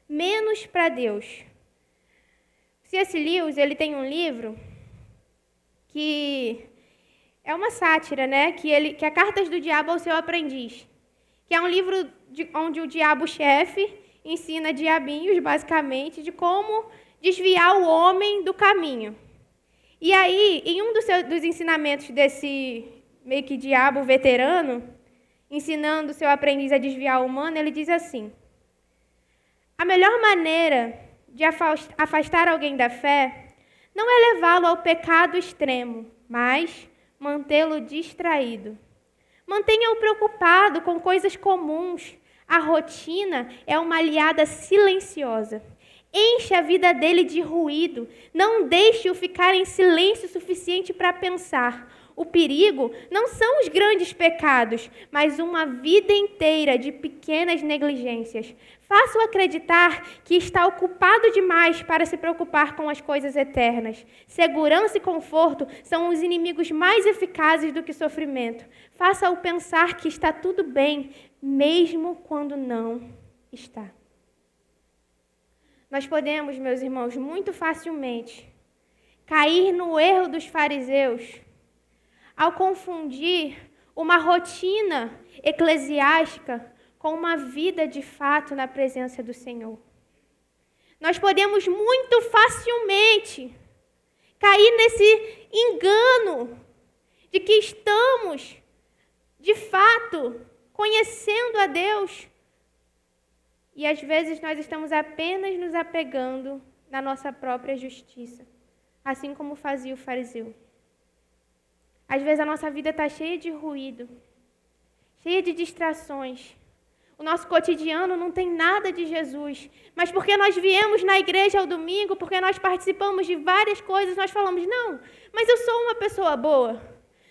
menos para Deus. C.S. Lewis, ele tem um livro que é uma sátira, né? Que é Cartas do Diabo ao Seu Aprendiz, que é um livro onde o diabo-chefe ensina diabinhos, basicamente, de como desviar o homem do caminho. E aí, em um dos ensinamentos desse meio que diabo veterano, ensinando o seu aprendiz a desviar o humano, ele diz assim: a melhor maneira de afastar alguém da fé não é levá-lo ao pecado extremo, mas mantê-lo distraído. Mantenha-o preocupado com coisas comuns. A rotina é uma aliada silenciosa. Enche a vida dele de ruído. Não deixe-o ficar em silêncio suficiente para pensar. O perigo não são os grandes pecados, mas uma vida inteira de pequenas negligências. Faça-o acreditar que está ocupado demais para se preocupar com as coisas eternas. Segurança e conforto são os inimigos mais eficazes do que sofrimento. Faça-o pensar que está tudo bem, mesmo quando não está. Nós podemos, meus irmãos, muito facilmente cair no erro dos fariseus ao confundir uma rotina eclesiástica com uma vida de fato na presença do Senhor. Nós podemos muito facilmente cair nesse engano de que estamos, de fato, conhecendo a Deus. E às vezes nós estamos apenas nos apegando na nossa própria justiça, assim como fazia o fariseu. Às vezes a nossa vida está cheia de ruído, cheia de distrações. O nosso cotidiano não tem nada de Jesus, mas porque nós viemos na igreja ao domingo, porque nós participamos de várias coisas, nós falamos, não, mas eu sou uma pessoa boa.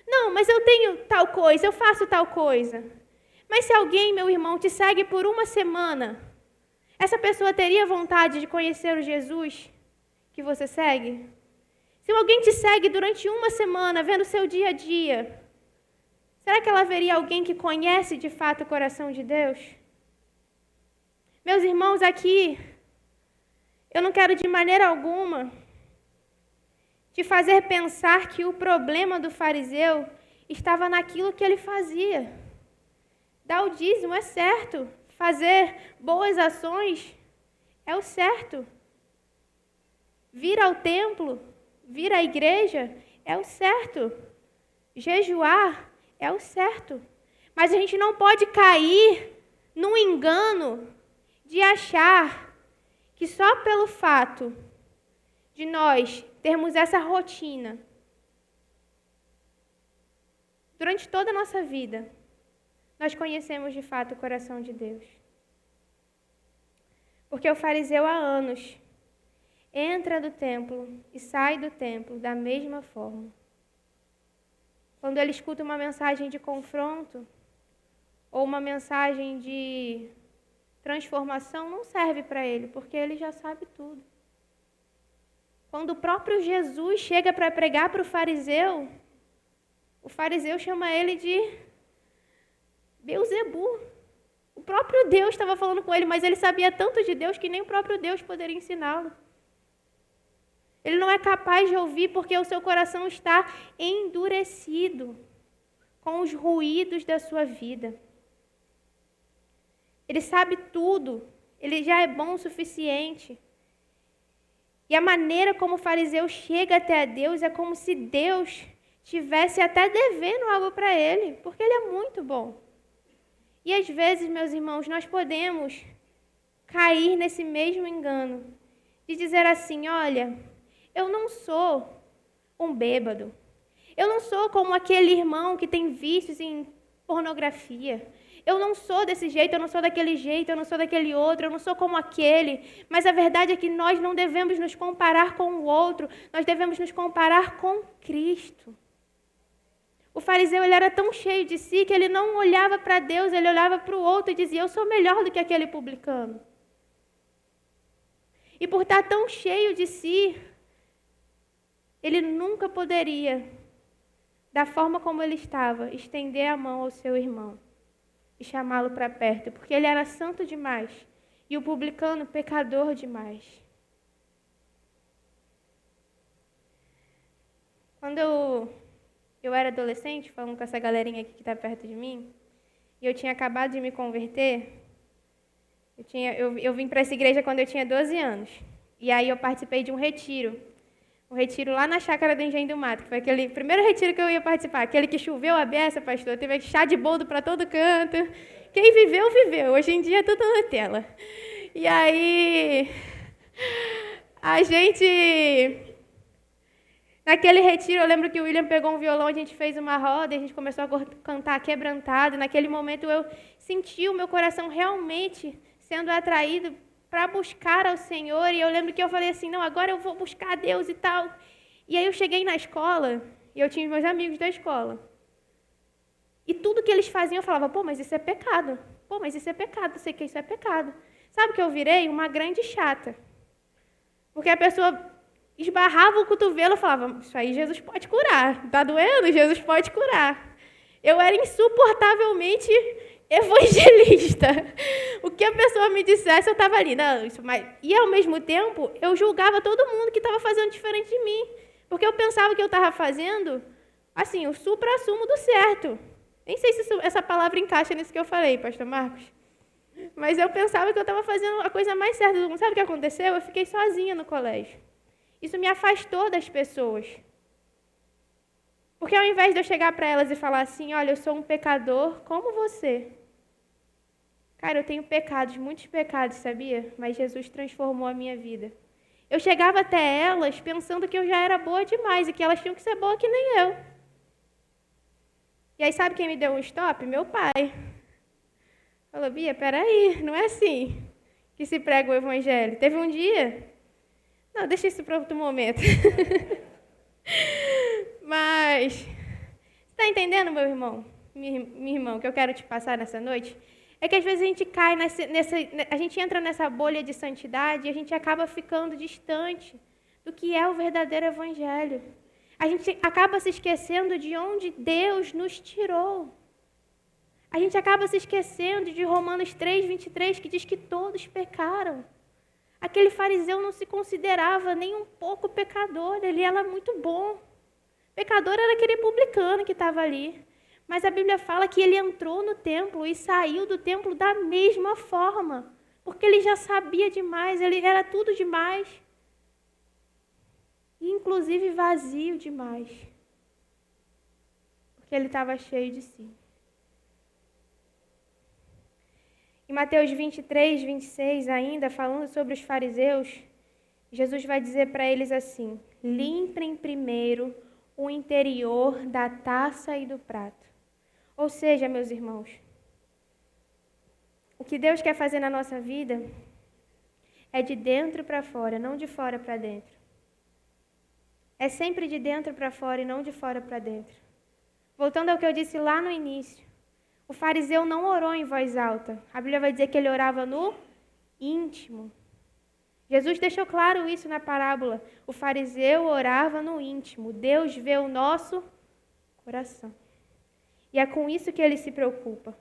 Não, mas eu tenho tal coisa, eu faço tal coisa. Mas se alguém, meu irmão, te segue por uma semana, essa pessoa teria vontade de conhecer o Jesus que você segue? Se alguém te segue durante uma semana, vendo o seu dia a dia, será que ela veria alguém que conhece de fato o coração de Deus? Meus irmãos, aqui, eu não quero de maneira alguma te fazer pensar que o problema do fariseu estava naquilo que ele fazia. Dar o dízimo é certo, fazer boas ações é o certo. Vir ao templo, vir à igreja é o certo. Jejuar é o certo. Mas a gente não pode cair num engano de achar que só pelo fato de nós termos essa rotina durante toda a nossa vida, nós conhecemos de fato o coração de Deus. Porque o fariseu há anos entra do templo e sai do templo da mesma forma. Quando ele escuta uma mensagem de confronto ou uma mensagem de transformação, não serve para ele, porque ele já sabe tudo. Quando o próprio Jesus chega para pregar para o fariseu chama ele de Beelzebu. O próprio Deus estava falando com ele, mas ele sabia tanto de Deus que nem o próprio Deus poderia ensiná-lo. Ele não é capaz de ouvir porque o seu coração está endurecido com os ruídos da sua vida. Ele sabe tudo, ele já é bom o suficiente. E a maneira como o fariseu chega até a Deus é como se Deus tivesse até devendo algo para ele, porque ele é muito bom. E às vezes, meus irmãos, nós podemos cair nesse mesmo engano de dizer assim, olha, eu não sou um bêbado. Eu não sou como aquele irmão que tem vícios em pornografia. Eu não sou desse jeito, eu não sou daquele jeito, eu não sou daquele outro, eu não sou como aquele. Mas a verdade é que nós não devemos nos comparar com o outro, nós devemos nos comparar com Cristo. O fariseu ele era tão cheio de si que ele não olhava para Deus, ele olhava para o outro e dizia, eu sou melhor do que aquele publicano. E por estar tão cheio de si, ele nunca poderia, da forma como ele estava, estender a mão ao seu irmão e chamá-lo para perto, porque ele era santo demais e o publicano pecador demais. Quando eu era adolescente, falando com essa galerinha aqui que está perto de mim, e eu tinha acabado de me converter, eu vim para essa igreja quando eu tinha 12 anos, e aí eu participei de um retiro lá na Chácara do Engenho do Mato, que foi aquele primeiro retiro que eu ia participar, aquele que choveu a beça, pastor, teve chá de boldo para todo canto. Quem viveu, viveu. Hoje em dia é tudo Nutella. E aí, a gente... Naquele retiro, eu lembro que o William pegou um violão, a gente fez uma roda, e a gente começou a cantar quebrantado. Naquele momento, eu senti o meu coração realmente sendo atraído para buscar ao Senhor, e eu lembro que eu falei assim, não, agora eu vou buscar a Deus e tal. E aí eu cheguei na escola, e eu tinha meus amigos da escola. E tudo que eles faziam, eu falava, pô, mas isso é pecado. Pô, mas isso é pecado, eu sei que isso é pecado. Sabe o que eu virei? Uma grande chata. Porque a pessoa esbarrava o cotovelo e falava, isso aí Jesus pode curar. Tá doendo? Jesus pode curar. Eu era insuportavelmente evangelista. O que a pessoa me dissesse, eu estava ali. Não, isso, mas... E, ao mesmo tempo, eu julgava todo mundo que estava fazendo diferente de mim. Porque eu pensava que eu estava fazendo, assim, o supra-sumo do certo. Nem sei se essa palavra encaixa nisso que eu falei, pastor Marcos. Mas eu pensava que eu estava fazendo a coisa mais certa do mundo. Sabe o que aconteceu? Eu fiquei sozinha no colégio. Isso me afastou das pessoas. Porque ao invés de eu chegar para elas e falar assim, olha, eu sou um pecador como você. Cara, eu tenho pecados, muitos pecados, sabia? Mas Jesus transformou a minha vida. Eu chegava até elas pensando que eu já era boa demais e que elas tinham que ser boas que nem eu. E aí sabe quem me deu um stop? Meu pai. Falou, Bia, peraí, não é assim que se prega o evangelho. Teve um dia... Não, deixa isso para outro momento. Mas, você está entendendo, meu irmão, minha irmã, o que eu quero te passar nessa noite? É que às vezes a gente cai a gente entra nessa bolha de santidade e a gente acaba ficando distante do que é o verdadeiro evangelho. A gente acaba se esquecendo de onde Deus nos tirou. A gente acaba se esquecendo de Romanos 3:23, que diz que todos pecaram. Aquele fariseu não se considerava nem um pouco pecador, ele era muito bom. Pecador era aquele publicano que estava ali. Mas a Bíblia fala que ele entrou no templo e saiu do templo da mesma forma. Porque ele já sabia demais, ele era tudo demais. Inclusive vazio demais. Porque ele estava cheio de si. Em Mateus 23:26, ainda, falando sobre os fariseus, Jesus vai dizer para eles assim, limpem primeiro o interior da taça e do prato. Ou seja, meus irmãos, o que Deus quer fazer na nossa vida é de dentro para fora, não de fora para dentro. É sempre de dentro para fora e não de fora para dentro. Voltando ao que eu disse lá no início, o fariseu não orou em voz alta. A Bíblia vai dizer que ele orava no íntimo. Jesus deixou claro isso na parábola. O fariseu orava no íntimo. Deus vê o nosso coração. E é com isso que ele se preocupa.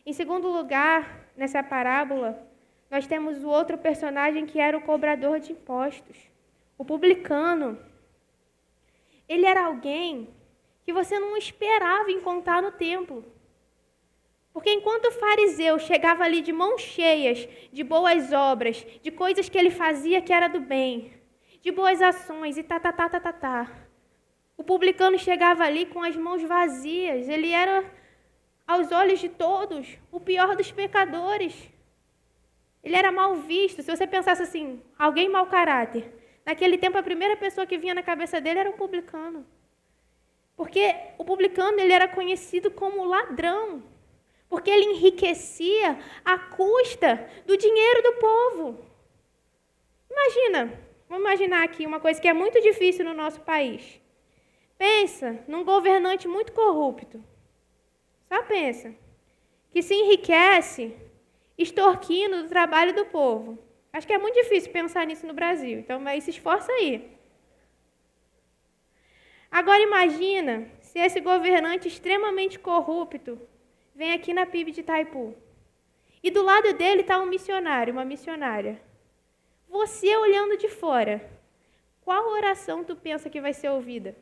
Em segundo lugar, nessa parábola, nós temos o outro personagem que era o cobrador de impostos. O publicano. Ele era alguém que você não esperava encontrar no templo. Porque enquanto o fariseu chegava ali de mãos cheias, de boas obras, de coisas que ele fazia que era do bem, de boas ações e o publicano chegava ali com as mãos vazias. Ele era, aos olhos de todos, o pior dos pecadores. Ele era mal visto. Se você pensasse assim, alguém mau caráter, naquele tempo a primeira pessoa que vinha na cabeça dele era um publicano. Porque o publicano ele era conhecido como ladrão. Porque ele enriquecia à custa do dinheiro do povo. Vamos imaginar aqui uma coisa que é muito difícil no nosso país. Pensa num governante muito corrupto. Só pensa. Que se enriquece extorquindo do trabalho do povo. Acho que é muito difícil pensar nisso no Brasil. Então, mas se esforça aí. Agora imagina se esse governante extremamente corrupto vem aqui na PIB de Itaipu. E do lado dele está um missionário, uma missionária. Você olhando de fora, qual oração tu pensa que vai ser ouvida?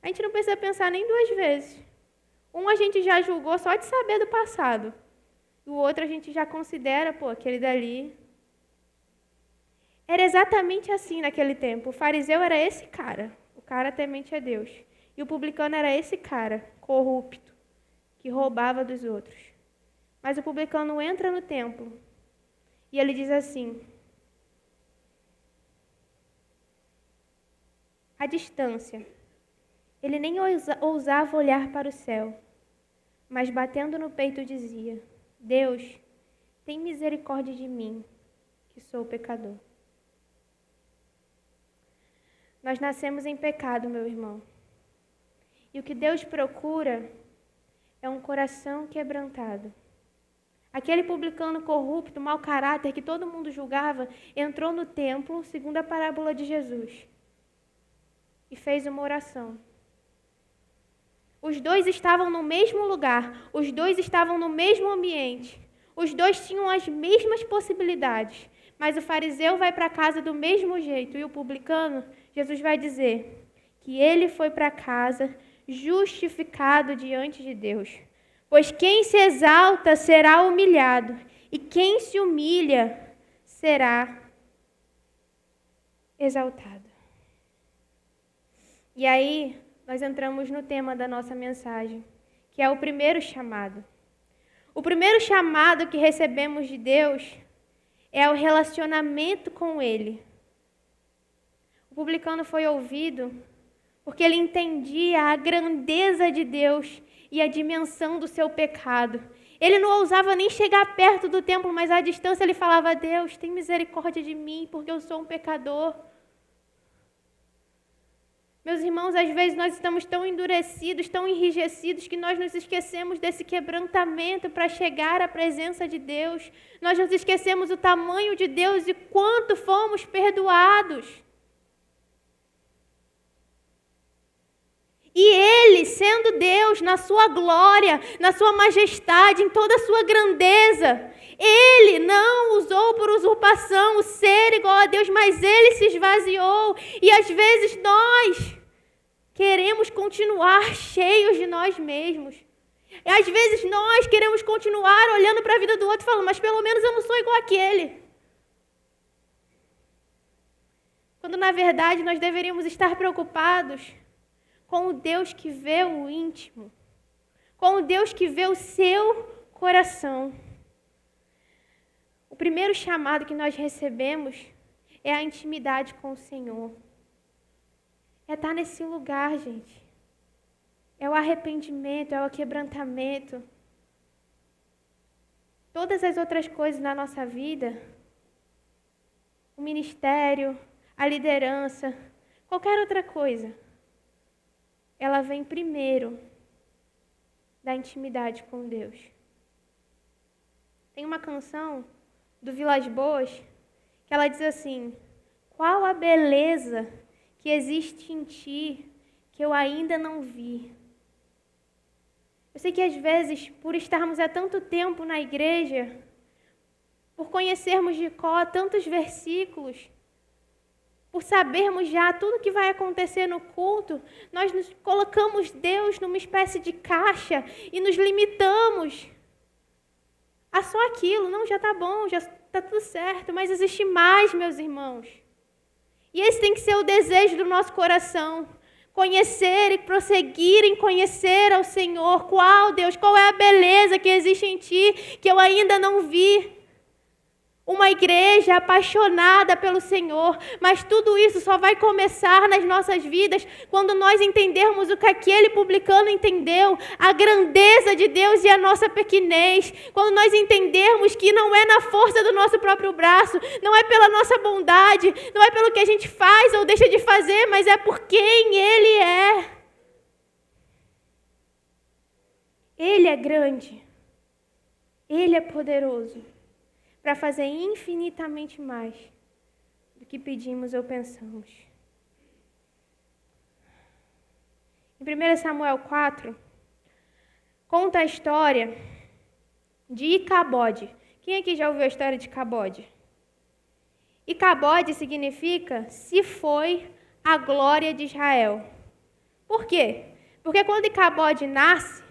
A gente não precisa pensar nem duas vezes. Um a gente já julgou só de saber do passado. O outro a gente já considera, aquele dali. Era exatamente assim naquele tempo. O fariseu era esse cara, o cara temente a Deus. E o publicano era esse cara, corrupto, que roubava dos outros. Mas o publicano entra no templo e ele diz assim, à distância, ele nem ousava olhar para o céu, mas batendo no peito dizia, Deus, tem misericórdia de mim, que sou pecador. Nós nascemos em pecado, meu irmão. E o que Deus procura é um coração quebrantado. Aquele publicano corrupto, mau caráter, que todo mundo julgava, entrou no templo, segundo a parábola de Jesus, e fez uma oração. Os dois estavam no mesmo lugar, os dois estavam no mesmo ambiente, os dois tinham as mesmas possibilidades, mas o fariseu vai para casa do mesmo jeito e o publicano, Jesus vai dizer que ele foi para casa justificado diante de Deus. Pois quem se exalta será humilhado, e quem se humilha será exaltado. E aí, nós entramos no tema da nossa mensagem, que é o primeiro chamado. O primeiro chamado que recebemos de Deus é o relacionamento com Ele. O publicano foi ouvido porque ele entendia a grandeza de Deus e a dimensão do seu pecado. Ele não ousava nem chegar perto do templo, mas à distância ele falava: Deus, tem misericórdia de mim, porque eu sou um pecador. Meus irmãos, às vezes nós estamos tão endurecidos, tão enrijecidos, que nós nos esquecemos desse quebrantamento para chegar à presença de Deus. Nós nos esquecemos o tamanho de Deus e quanto fomos perdoados. E Ele, sendo Deus, na sua glória, na sua majestade, em toda a sua grandeza, Ele não usou por usurpação o ser igual a Deus, mas Ele se esvaziou. E às vezes nós queremos continuar cheios de nós mesmos. E às vezes nós queremos continuar olhando para a vida do outro e falando: mas pelo menos eu não sou igual àquele. Quando na verdade nós deveríamos estar preocupados com o Deus que vê o íntimo, com o Deus que vê o seu coração. O primeiro chamado que nós recebemos é a intimidade com o Senhor. É estar nesse lugar, gente. É o arrependimento, é o quebrantamento. Todas as outras coisas na nossa vida, o ministério, a liderança, qualquer outra coisa, ela vem primeiro da intimidade com Deus. Tem uma canção do Vilas Boas que ela diz assim: qual a beleza que existe em ti que eu ainda não vi. Eu sei que às vezes, por estarmos há tanto tempo na igreja, por conhecermos de cor tantos versículos, por sabermos já tudo que vai acontecer no culto, nós nos colocamos Deus numa espécie de caixa e nos limitamos a só aquilo. Não, já está bom, já está tudo certo, mas existe mais, meus irmãos. E esse tem que ser o desejo do nosso coração. Conhecer e prosseguir em conhecer ao Senhor. Qual, Deus, qual é a beleza que existe em Ti que eu ainda não vi? Uma igreja apaixonada pelo Senhor, mas tudo isso só vai começar nas nossas vidas quando nós entendermos o que aquele publicano entendeu, a grandeza de Deus e a nossa pequenez, quando nós entendermos que não é na força do nosso próprio braço, não é pela nossa bondade, não é pelo que a gente faz ou deixa de fazer, mas é por quem Ele é. Ele é grande, Ele é poderoso para fazer infinitamente mais do que pedimos ou pensamos. Em 1 Samuel 4, conta a história de Icabode. Quem aqui já ouviu a história de Icabode? Icabode significa se foi a glória de Israel. Por quê? Porque quando Icabode nasce,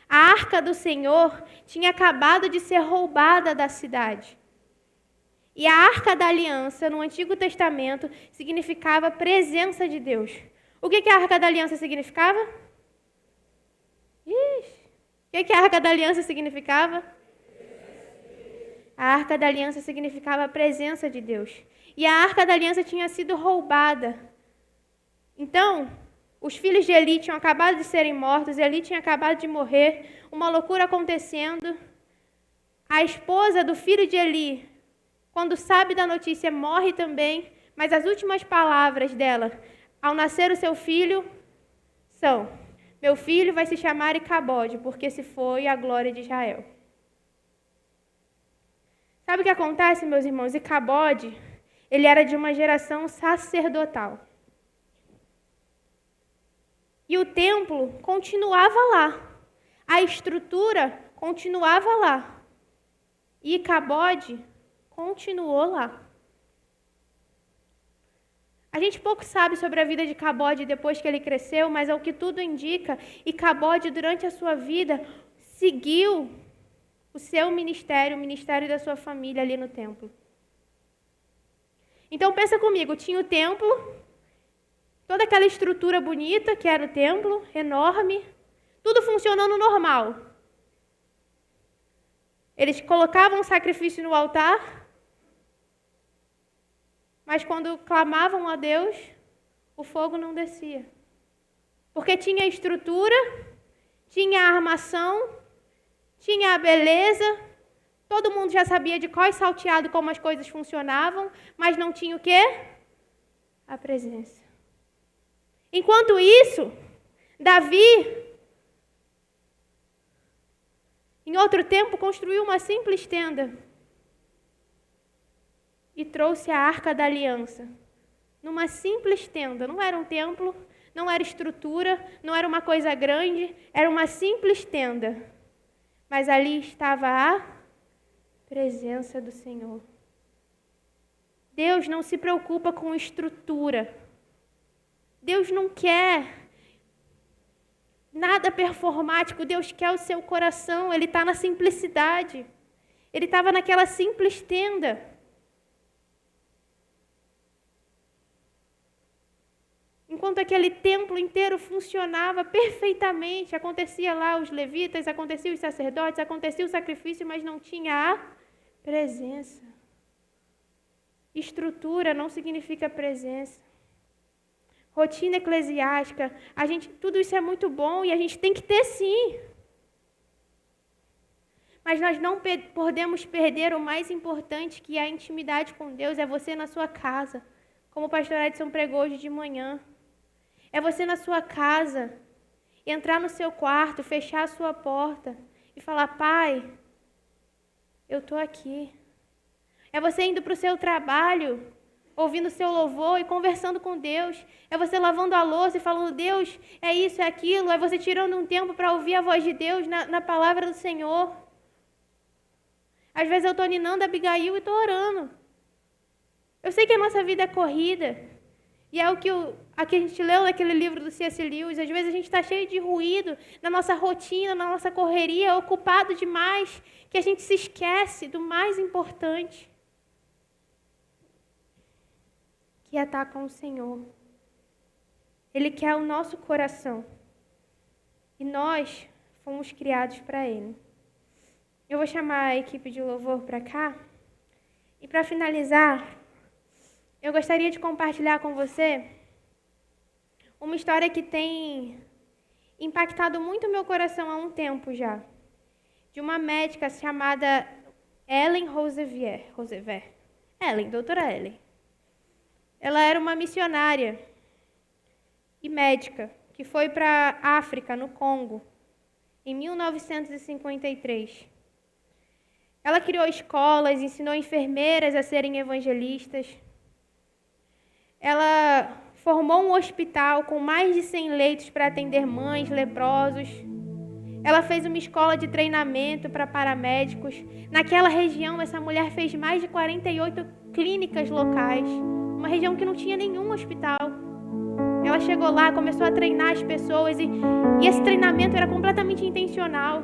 a arca do Senhor tinha acabado de ser roubada da cidade. E a Arca da Aliança, no Antigo Testamento, significava presença de Deus. O que a Arca da Aliança significava? O que a Arca da Aliança significava? A Arca da Aliança significava a presença de Deus. E a Arca da Aliança tinha sido roubada. Então, os filhos de Eli tinham acabado de serem mortos, Eli tinha acabado de morrer, uma loucura acontecendo. A esposa do filho de Eli, quando sabe da notícia, morre também, mas as últimas palavras dela, ao nascer o seu filho, são: Meu filho vai se chamar Icabode, porque se foi a glória de Israel. Sabe o que acontece, meus irmãos? Icabode, ele era de uma geração sacerdotal. E o templo continuava lá. A estrutura continuava lá. E Icabode continuou lá. A gente pouco sabe sobre a vida de Icabode depois que ele cresceu, mas ao que tudo indica, Icabode, durante a sua vida, seguiu o seu ministério, o ministério da sua família ali no templo. Então pensa comigo, tinha o templo, toda aquela estrutura bonita que era o templo, enorme, tudo funcionando normal. Eles colocavam o sacrifício no altar, mas quando clamavam a Deus, o fogo não descia. Porque tinha a estrutura, tinha a armação, tinha a beleza, todo mundo já sabia de cor e salteado como as coisas funcionavam, mas não tinha o quê? A presença. Enquanto isso, Davi, em outro tempo, construiu uma simples tenda e trouxe a Arca da Aliança numa simples tenda. Não era um templo, não era estrutura, não era uma coisa grande, era uma simples tenda. Mas ali estava a presença do Senhor. Deus não se preocupa com estrutura. Deus não quer nada performático. Deus quer o seu coração. Ele está na simplicidade. Ele estava naquela simples tenda. Enquanto aquele templo inteiro funcionava perfeitamente, acontecia lá os levitas, acontecia os sacerdotes, acontecia o sacrifício, mas não tinha a presença. Estrutura não significa presença. Rotina eclesiástica, tudo isso é muito bom e a gente tem que ter sim. Mas nós não podemos perder o mais importante, que é a intimidade com Deus, é você na sua casa, como o pastor Edson pregou hoje de manhã. É você na sua casa, entrar no seu quarto, fechar a sua porta e falar: Pai, eu estou aqui. É você indo para o seu trabalho, ouvindo o seu louvor e conversando com Deus. É você lavando a louça e falando: Deus, é isso, é aquilo. É você tirando um tempo para ouvir a voz de Deus na palavra do Senhor. Às vezes eu estou ninando a Abigail e estou orando. Eu sei que a nossa vida é corrida. E é o que a gente leu naquele livro do C.S. Lewis. Às vezes a gente está cheio de ruído na nossa rotina, na nossa correria, ocupado demais, que a gente se esquece do mais importante, que é estar com o Senhor. Ele quer o nosso coração. E nós fomos criados para Ele. Eu vou chamar a equipe de louvor para cá. E para finalizar, eu gostaria de compartilhar com você uma história que tem impactado muito o meu coração há um tempo já. De uma médica chamada Ellen Roosevelt. Doutora Ellen. Ela era uma missionária e médica que foi para a África, no Congo, em 1953. Ela criou escolas, ensinou enfermeiras a serem evangelistas. Ela formou um hospital com mais de 100 leitos para atender mães, leprosos. Ela fez uma escola de treinamento para paramédicos. Naquela região, essa mulher fez mais de 48 clínicas locais, uma região que não tinha nenhum hospital. Ela chegou lá, começou a treinar as pessoas e esse treinamento era completamente intencional.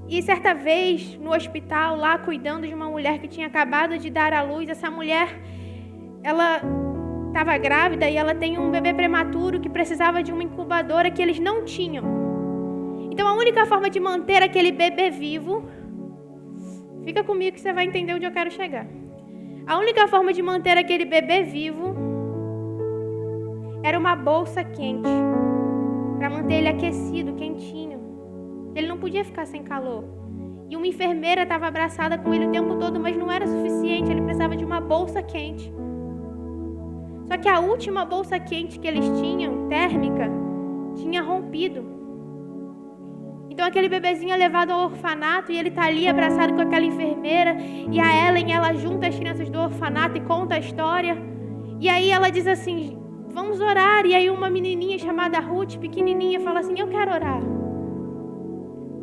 E certa vez, no hospital, lá cuidando de uma mulher que tinha acabado de dar à luz, essa mulher, ela estava grávida e ela tem um bebê prematuro que precisava de uma incubadora que eles não tinham. Então a única forma de manter aquele bebê vivo, fica comigo que você vai entender onde eu quero chegar. A única forma de manter aquele bebê vivo era uma bolsa quente, para manter ele aquecido, quentinho. Ele não podia ficar sem calor. E uma enfermeira estava abraçada com ele o tempo todo, mas não era suficiente, ele precisava de uma bolsa quente. Só que a última bolsa quente que eles tinham, térmica, tinha rompido. Então aquele bebezinho é levado ao orfanato e ele está ali abraçado com aquela enfermeira. E a Ellen, ela junta as crianças do orfanato e conta a história. E aí ela diz assim, vamos orar. E aí uma menininha chamada Ruth, pequenininha, fala assim, eu quero orar.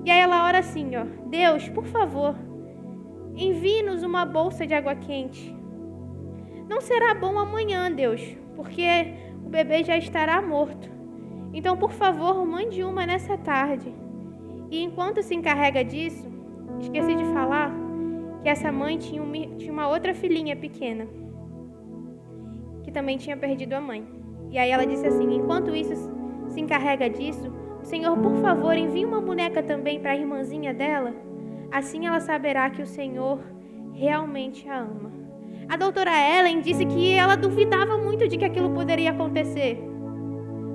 E aí ela ora assim, ó, Deus, por favor, envie-nos uma bolsa de água quente. Não será bom amanhã, Deus, porque o bebê já estará morto. Então, por favor, mande uma nessa tarde. E enquanto se encarrega disso, esqueci de falar que essa mãe tinha uma outra filhinha pequena, que também tinha perdido a mãe. E aí ela disse assim, enquanto isso se encarrega disso, Senhor, por favor, envie uma boneca também para a irmãzinha dela. Assim ela saberá que o Senhor realmente a ama. A doutora Ellen disse que ela duvidava muito de que aquilo poderia acontecer.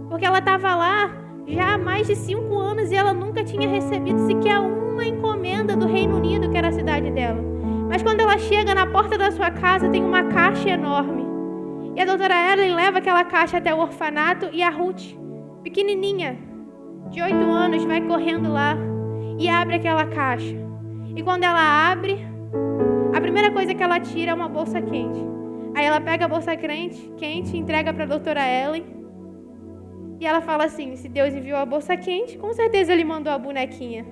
Porque ela estava lá já há mais de 5 anos e ela nunca tinha recebido sequer uma encomenda do Reino Unido, que era a cidade dela. Mas quando ela chega na porta da sua casa, tem uma caixa enorme. E a doutora Ellen leva aquela caixa até o orfanato e a Ruth, pequenininha, de 8 anos, vai correndo lá e abre aquela caixa. E quando ela abre, a primeira coisa que ela tira é uma bolsa quente. Aí ela pega a bolsa quente e entrega para a doutora Ellen. E ela fala assim, se Deus enviou a bolsa quente, com certeza Ele mandou a bonequinha.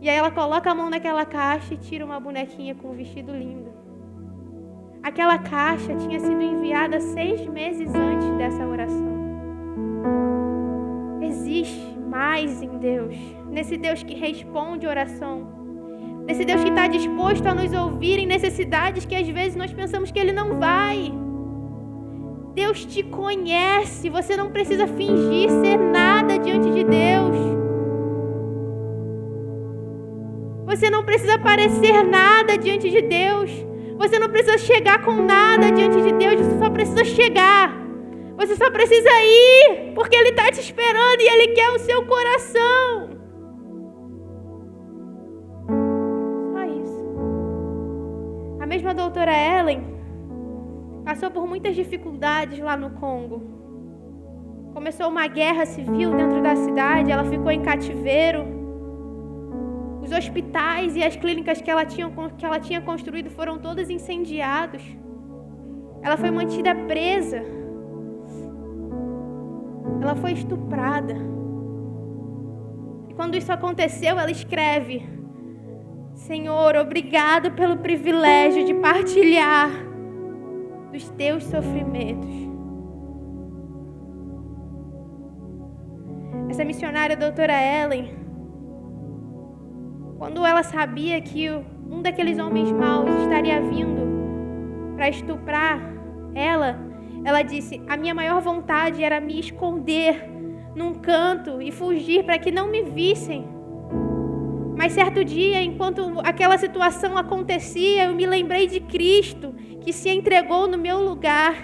E aí ela coloca a mão naquela caixa e tira uma bonequinha com um vestido lindo. Aquela caixa tinha sido enviada 6 meses antes dessa oração. Existe mais em Deus, nesse Deus que responde oração, nesse Deus que está disposto a nos ouvir em necessidades que às vezes nós pensamos que Ele não vai. Deus te conhece, você não precisa fingir ser nada diante de Deus. Você não precisa parecer nada diante de Deus. Você não precisa chegar com nada diante de Deus, você só precisa chegar. Você só precisa ir, porque Ele está te esperando e Ele quer o seu coração. Só isso. A mesma doutora Ellen passou por muitas dificuldades lá no Congo. Começou uma guerra civil dentro da cidade, ela ficou em cativeiro. Os hospitais e as clínicas que ela tinha construído foram todos incendiados. Ela foi mantida presa. Ela foi estuprada. E quando isso aconteceu, ela escreve: Senhor, obrigado pelo privilégio de partilhar dos teus sofrimentos. Essa missionária, a doutora Ellen, quando ela sabia que um daqueles homens maus estaria vindo para estuprar ela disse: a minha maior vontade era me esconder num canto e fugir para que não me vissem. Mas certo dia, enquanto aquela situação acontecia, eu me lembrei de Cristo, que se entregou no meu lugar.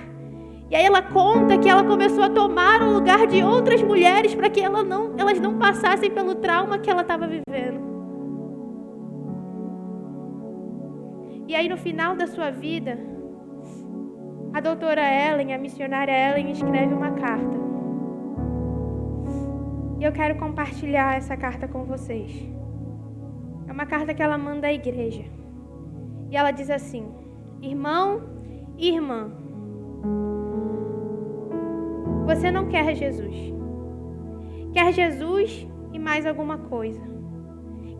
E aí ela conta que ela começou a tomar o lugar de outras mulheres para que elas não passassem pelo trauma que ela estava vivendo. E aí no final da sua vida, a doutora Ellen, a missionária Ellen, escreve uma carta. E eu quero compartilhar essa carta com vocês. É uma carta que ela manda à igreja. E ela diz assim: irmão e irmã, você não quer Jesus. Quer Jesus e mais alguma coisa.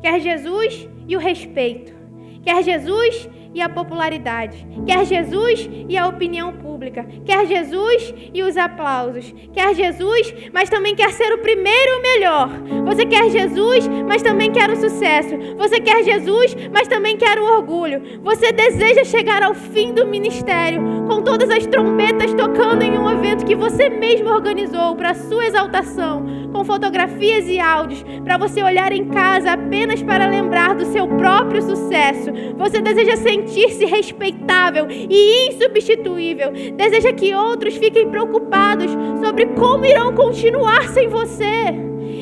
Quer Jesus e o respeito. Quer Jesus e a popularidade. Quer Jesus e a opinião pública. Quer Jesus e os aplausos. Quer Jesus, mas também quer ser o primeiro e o melhor. Você quer Jesus, mas também quer o sucesso. Você quer Jesus, mas também quer o orgulho. Você deseja chegar ao fim do ministério com todas as trombetas tocando em um evento que você mesmo organizou para sua exaltação, com fotografias e áudios, para você olhar em casa apenas para lembrar do seu próprio sucesso. Você deseja sentir-se respeitável e insubstituível. Deseja que outros fiquem preocupados sobre como irão continuar sem você.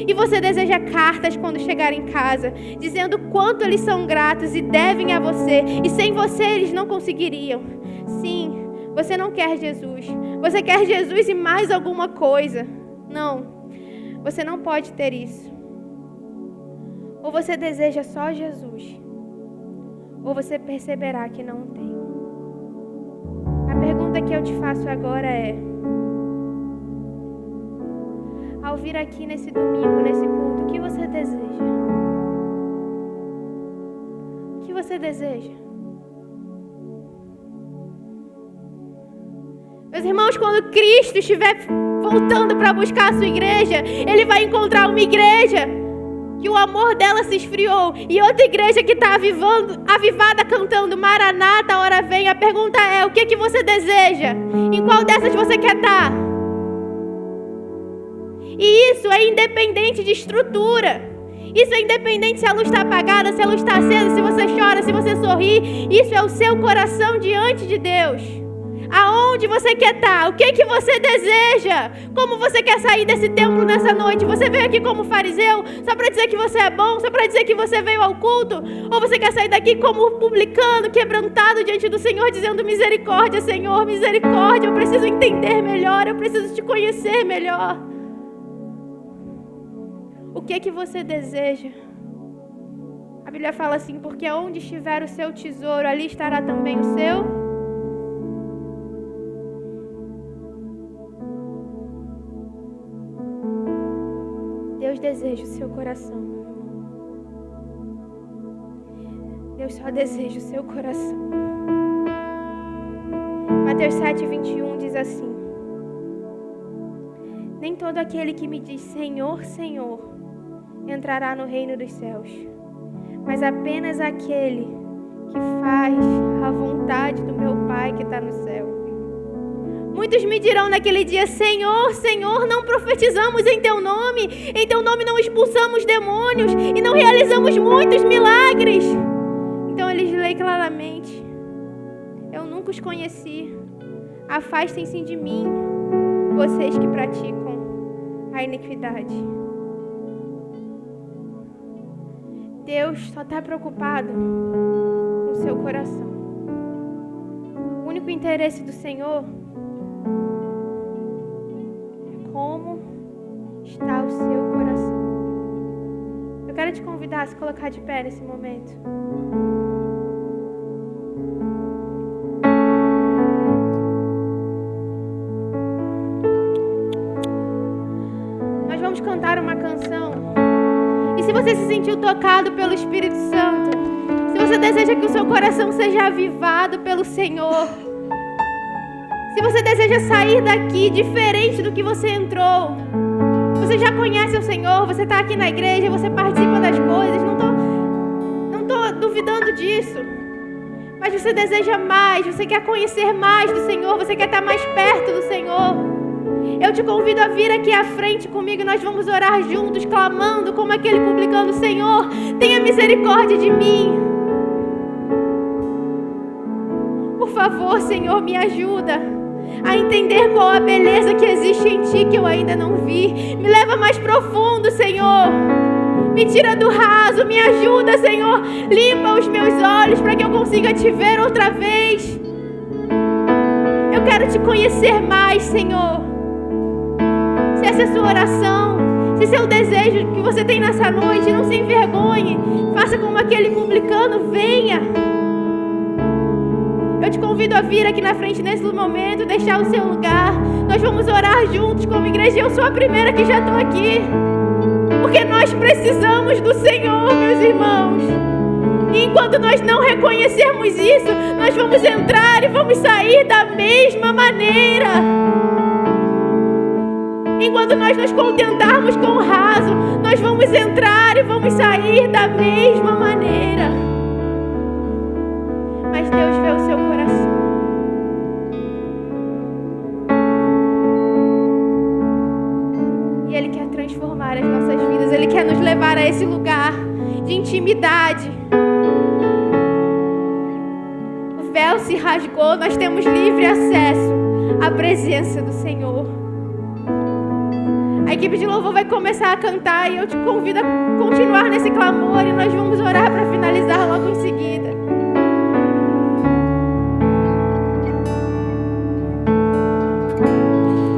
E você deseja cartas quando chegar em casa, dizendo quanto eles são gratos e devem a você. E sem você eles não conseguiriam. Sim, você não quer Jesus. Você quer Jesus e mais alguma coisa. Não. Você não pode ter isso. Ou você deseja só Jesus, ou você perceberá que não tem. A pergunta que eu te faço agora é: ao vir aqui nesse domingo, nesse culto, o que você deseja? O que você deseja? Meus irmãos, quando Cristo estiver voltando para buscar a sua igreja, Ele vai encontrar uma igreja que o amor dela se esfriou e outra igreja que está avivada, cantando Maranata, a hora vem. A pergunta é: o que você deseja? Em qual dessas você quer estar? E isso é independente de estrutura. Isso é independente se a luz está apagada, se a luz está acesa, se você chora, se você sorri. Isso é o seu coração diante de Deus. Aonde você quer estar? O que você deseja? Como você quer sair desse templo nessa noite? Você veio aqui como fariseu só para dizer que você é bom? Só para dizer que você veio ao culto? Ou você quer sair daqui como publicano, quebrantado diante do Senhor, dizendo: misericórdia, Senhor, misericórdia, eu preciso entender melhor, eu preciso te conhecer melhor. O que você deseja? A Bíblia fala assim: porque onde estiver o seu tesouro, ali estará também o seu. Deus deseja o seu coração, meu irmão. Deus só deseja o seu coração. Mateus 7:21 diz assim: nem todo aquele que me diz Senhor, Senhor, entrará no reino dos céus, mas apenas aquele que faz a vontade do meu Pai que está no céu. Muitos me dirão naquele dia: Senhor, Senhor, não profetizamos em Teu nome não expulsamos demônios e não realizamos muitos milagres. Então eles leem claramente: eu nunca os conheci, afastem-se de mim, vocês que praticam a iniquidade. Deus só está preocupado com o seu coração. O único interesse do Senhor é como está o seu coração. Eu quero te convidar a se colocar de pé nesse momento. Nós vamos cantar uma canção. E se você se sentiu tocado pelo Espírito Santo, se você deseja que o seu coração seja avivado pelo Senhor, se você deseja sair daqui diferente do que você entrou, você já conhece o Senhor, você está aqui na igreja, você participa das coisas, não tô duvidando disso, mas você deseja mais, você quer conhecer mais do Senhor, você quer estar mais perto do Senhor. Eu te convido a vir aqui à frente comigo e nós vamos orar juntos, clamando como aquele publicano: Senhor, tenha misericórdia de mim. Por favor, Senhor, me ajuda a entender qual a beleza que existe em Ti que eu ainda não vi. Me leva mais profundo, Senhor. Me tira do raso, me ajuda, Senhor. Limpa os meus olhos para que eu consiga Te ver outra vez. Eu quero Te conhecer mais, Senhor. Se essa é a sua oração, se esse é o desejo que você tem nessa noite, não se envergonhe. Faça como aquele publicano, venha. Eu te convido a vir aqui na frente nesse momento, deixar o seu lugar. Nós vamos orar juntos como igreja. Eu sou a primeira que já estou aqui, porque nós precisamos do Senhor, meus irmãos. E enquanto nós não reconhecermos isso, nós vamos entrar e vamos sair da mesma maneira. Enquanto nós nos contentarmos com o raso, nós vamos entrar e vamos sair da mesma maneira. Mas Deus vê o seu coração. E Ele quer transformar as nossas vidas. Ele quer nos levar a esse lugar de intimidade. O véu se rasgou, nós temos livre acesso à presença do Senhor. A equipe de louvor vai começar a cantar e eu te convido a continuar nesse clamor e nós vamos orar para finalizar logo em seguida.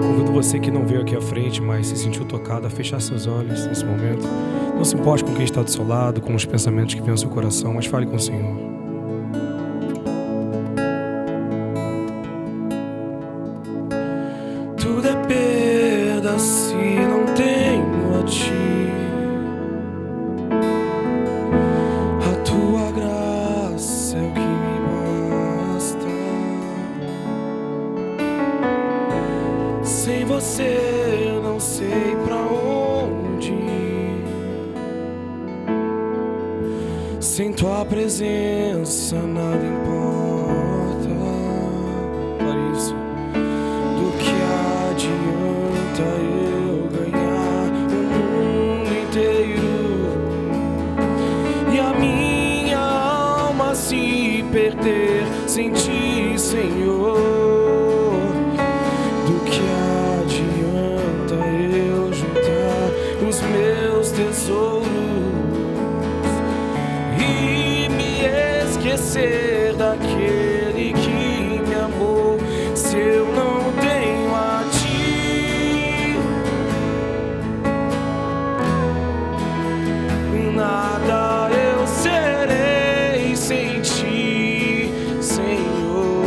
Convido você que não veio aqui à frente, mas se sentiu tocado, a fechar seus olhos nesse momento. Não se importe com quem está do seu lado, com os pensamentos que vêm ao seu coração, mas fale com o Senhor. Tudo é perda se não tenho a ti. A tua graça é o que me basta. Sem você não sei pra onde ir. Sem tua presença nada importa. Por isso, do que adianta eu ganhar o mundo inteiro e a minha alma se perder sem ti, Senhor? Do que adianta eu juntar os meus tesouros e me esquecer daquele que me amou, se eu não tenho a ti? Nada eu serei sem ti, Senhor.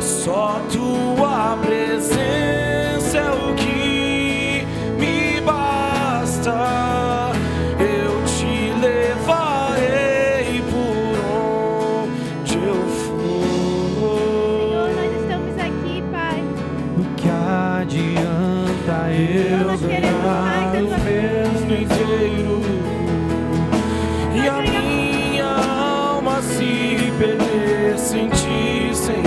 Só tua presença é o que me basta. Eu te levarei por onde eu for. Senhor, nós estamos aqui, Pai. O que adianta eu Nós queremos mais da ganhar tua os meus inteiro e a minha alma se perder sem ti, Senhor?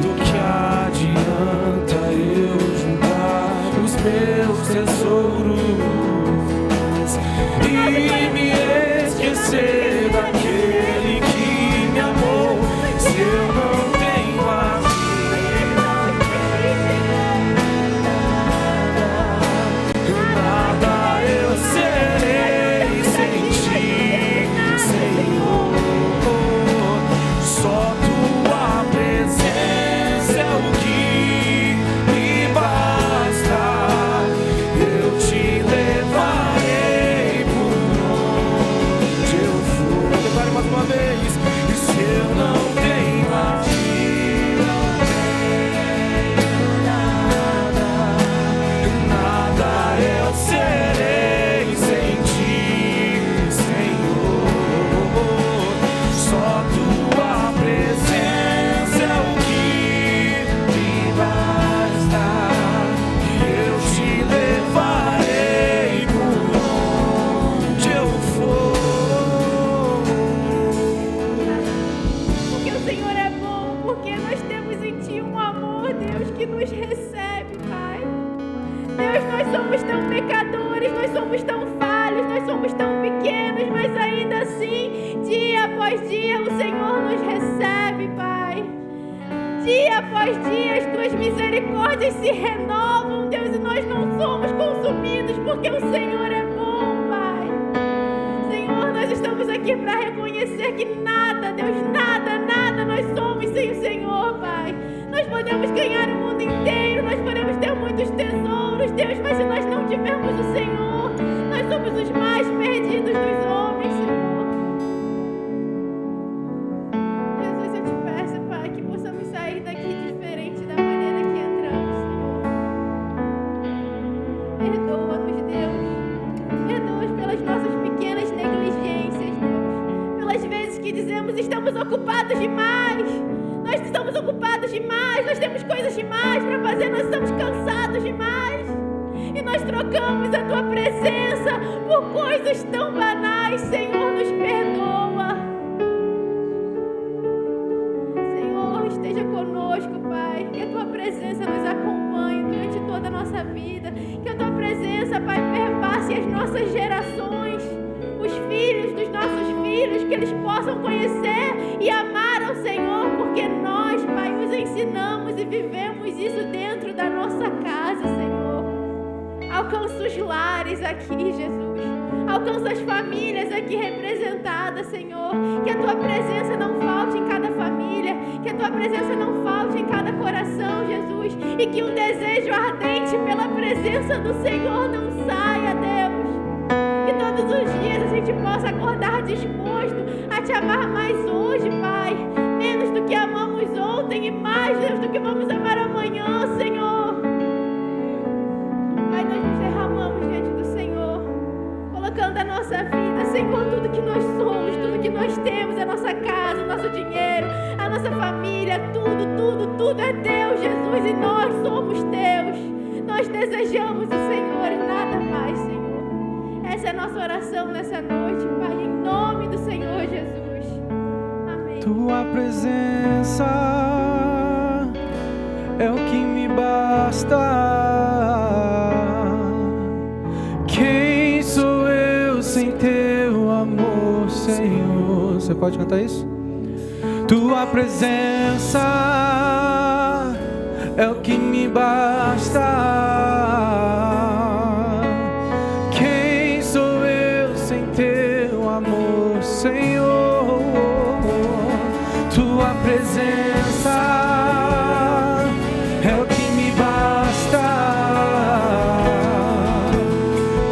Do que adianta eu juntar os meus tesouros e me esquecer daquele que me amou, se eu não tenho a nada eu serei sem ti, Senhor. Só tua presença é o que me basta. Eu te levarei por onde eu for. Declare mais uma vez. E se eu não tenho a ti, nada eu serei sem ti, Senhor. Só tua presença é o que me basta. Eu te levarei por onde eu for. Porque o Senhor é bom, porque nós temos em Ti um amor, Deus, que nos recebe, Pai. Deus, nós somos tão pecadores, nós somos tão falhos, nós somos tão pequenos, mas ainda assim, dia após dia, o Senhor nos recebe, Pai. Dia após dia, as Tuas misericórdias se renovam, Deus, e nós não somos consumidos, porque o Senhor é bom, Pai. Senhor, nós estamos aqui para reconhecer que nada, Deus, nada nós somos sem o Senhor, Pai. Nós podemos ganhar o mundo inteiro, nós podemos ter muitos tesouros, Deus, mas se nós não tivermos o Senhor, nós somos os mais perdidos dos homens, Senhor. Jesus, eu te peço, Pai, que possamos sair daqui diferente da maneira que entramos, Senhor. Perdoa-nos, Deus. Perdoa-nos pelas nossas pequenas negligências, Deus. Pelas vezes que dizemos estamos ocupados demais. Nós estamos ocupados demais. Nós temos coisas demais para fazer. Nós estamos cansados demais. E nós trocamos a Tua presença por coisas tão banais. Senhor, nos perdoa. Senhor, esteja conosco, Pai. Que a Tua presença nos acompanhe durante toda a nossa vida. Que a Tua presença, Pai, perpasse as nossas gerações, os filhos dos nossos filhos, que eles possam conhecer e amar ao Senhor, porque nós, Pai, os ensinamos e vivemos isso dentro da nossa casa, Senhor. Alcança os lares aqui, Jesus. Alcança as famílias aqui representadas, Senhor. Que a Tua presença não falte em cada família. Que a Tua presença não falte em cada coração, Jesus. E que um desejo ardente pela presença do Senhor não saia, Deus. Que todos os dias a gente possa acordar disposto a Te amar mais hoje, Pai. Menos do que amamos ontem e mais, Deus, do que vamos amar amanhã, Senhor. Pai, nós nos derramamos diante do Senhor, colocando a nossa vida, Senhor, tudo que nós somos, tudo que nós temos, a nossa casa, o nosso dinheiro, a nossa família, tudo é Teu, Jesus, e nós somos Teus. Nós desejamos o Senhor e nada mais, Senhor. Essa é a nossa oração nessa noite, Pai, em nome do Senhor Jesus. Amém. Tua presença é o que me basta. Quem sou eu sem Teu amor, Senhor? Você pode cantar isso? Tua presença é o que me basta. Quem sou eu sem Teu amor, Senhor? Tua presença é o que me basta.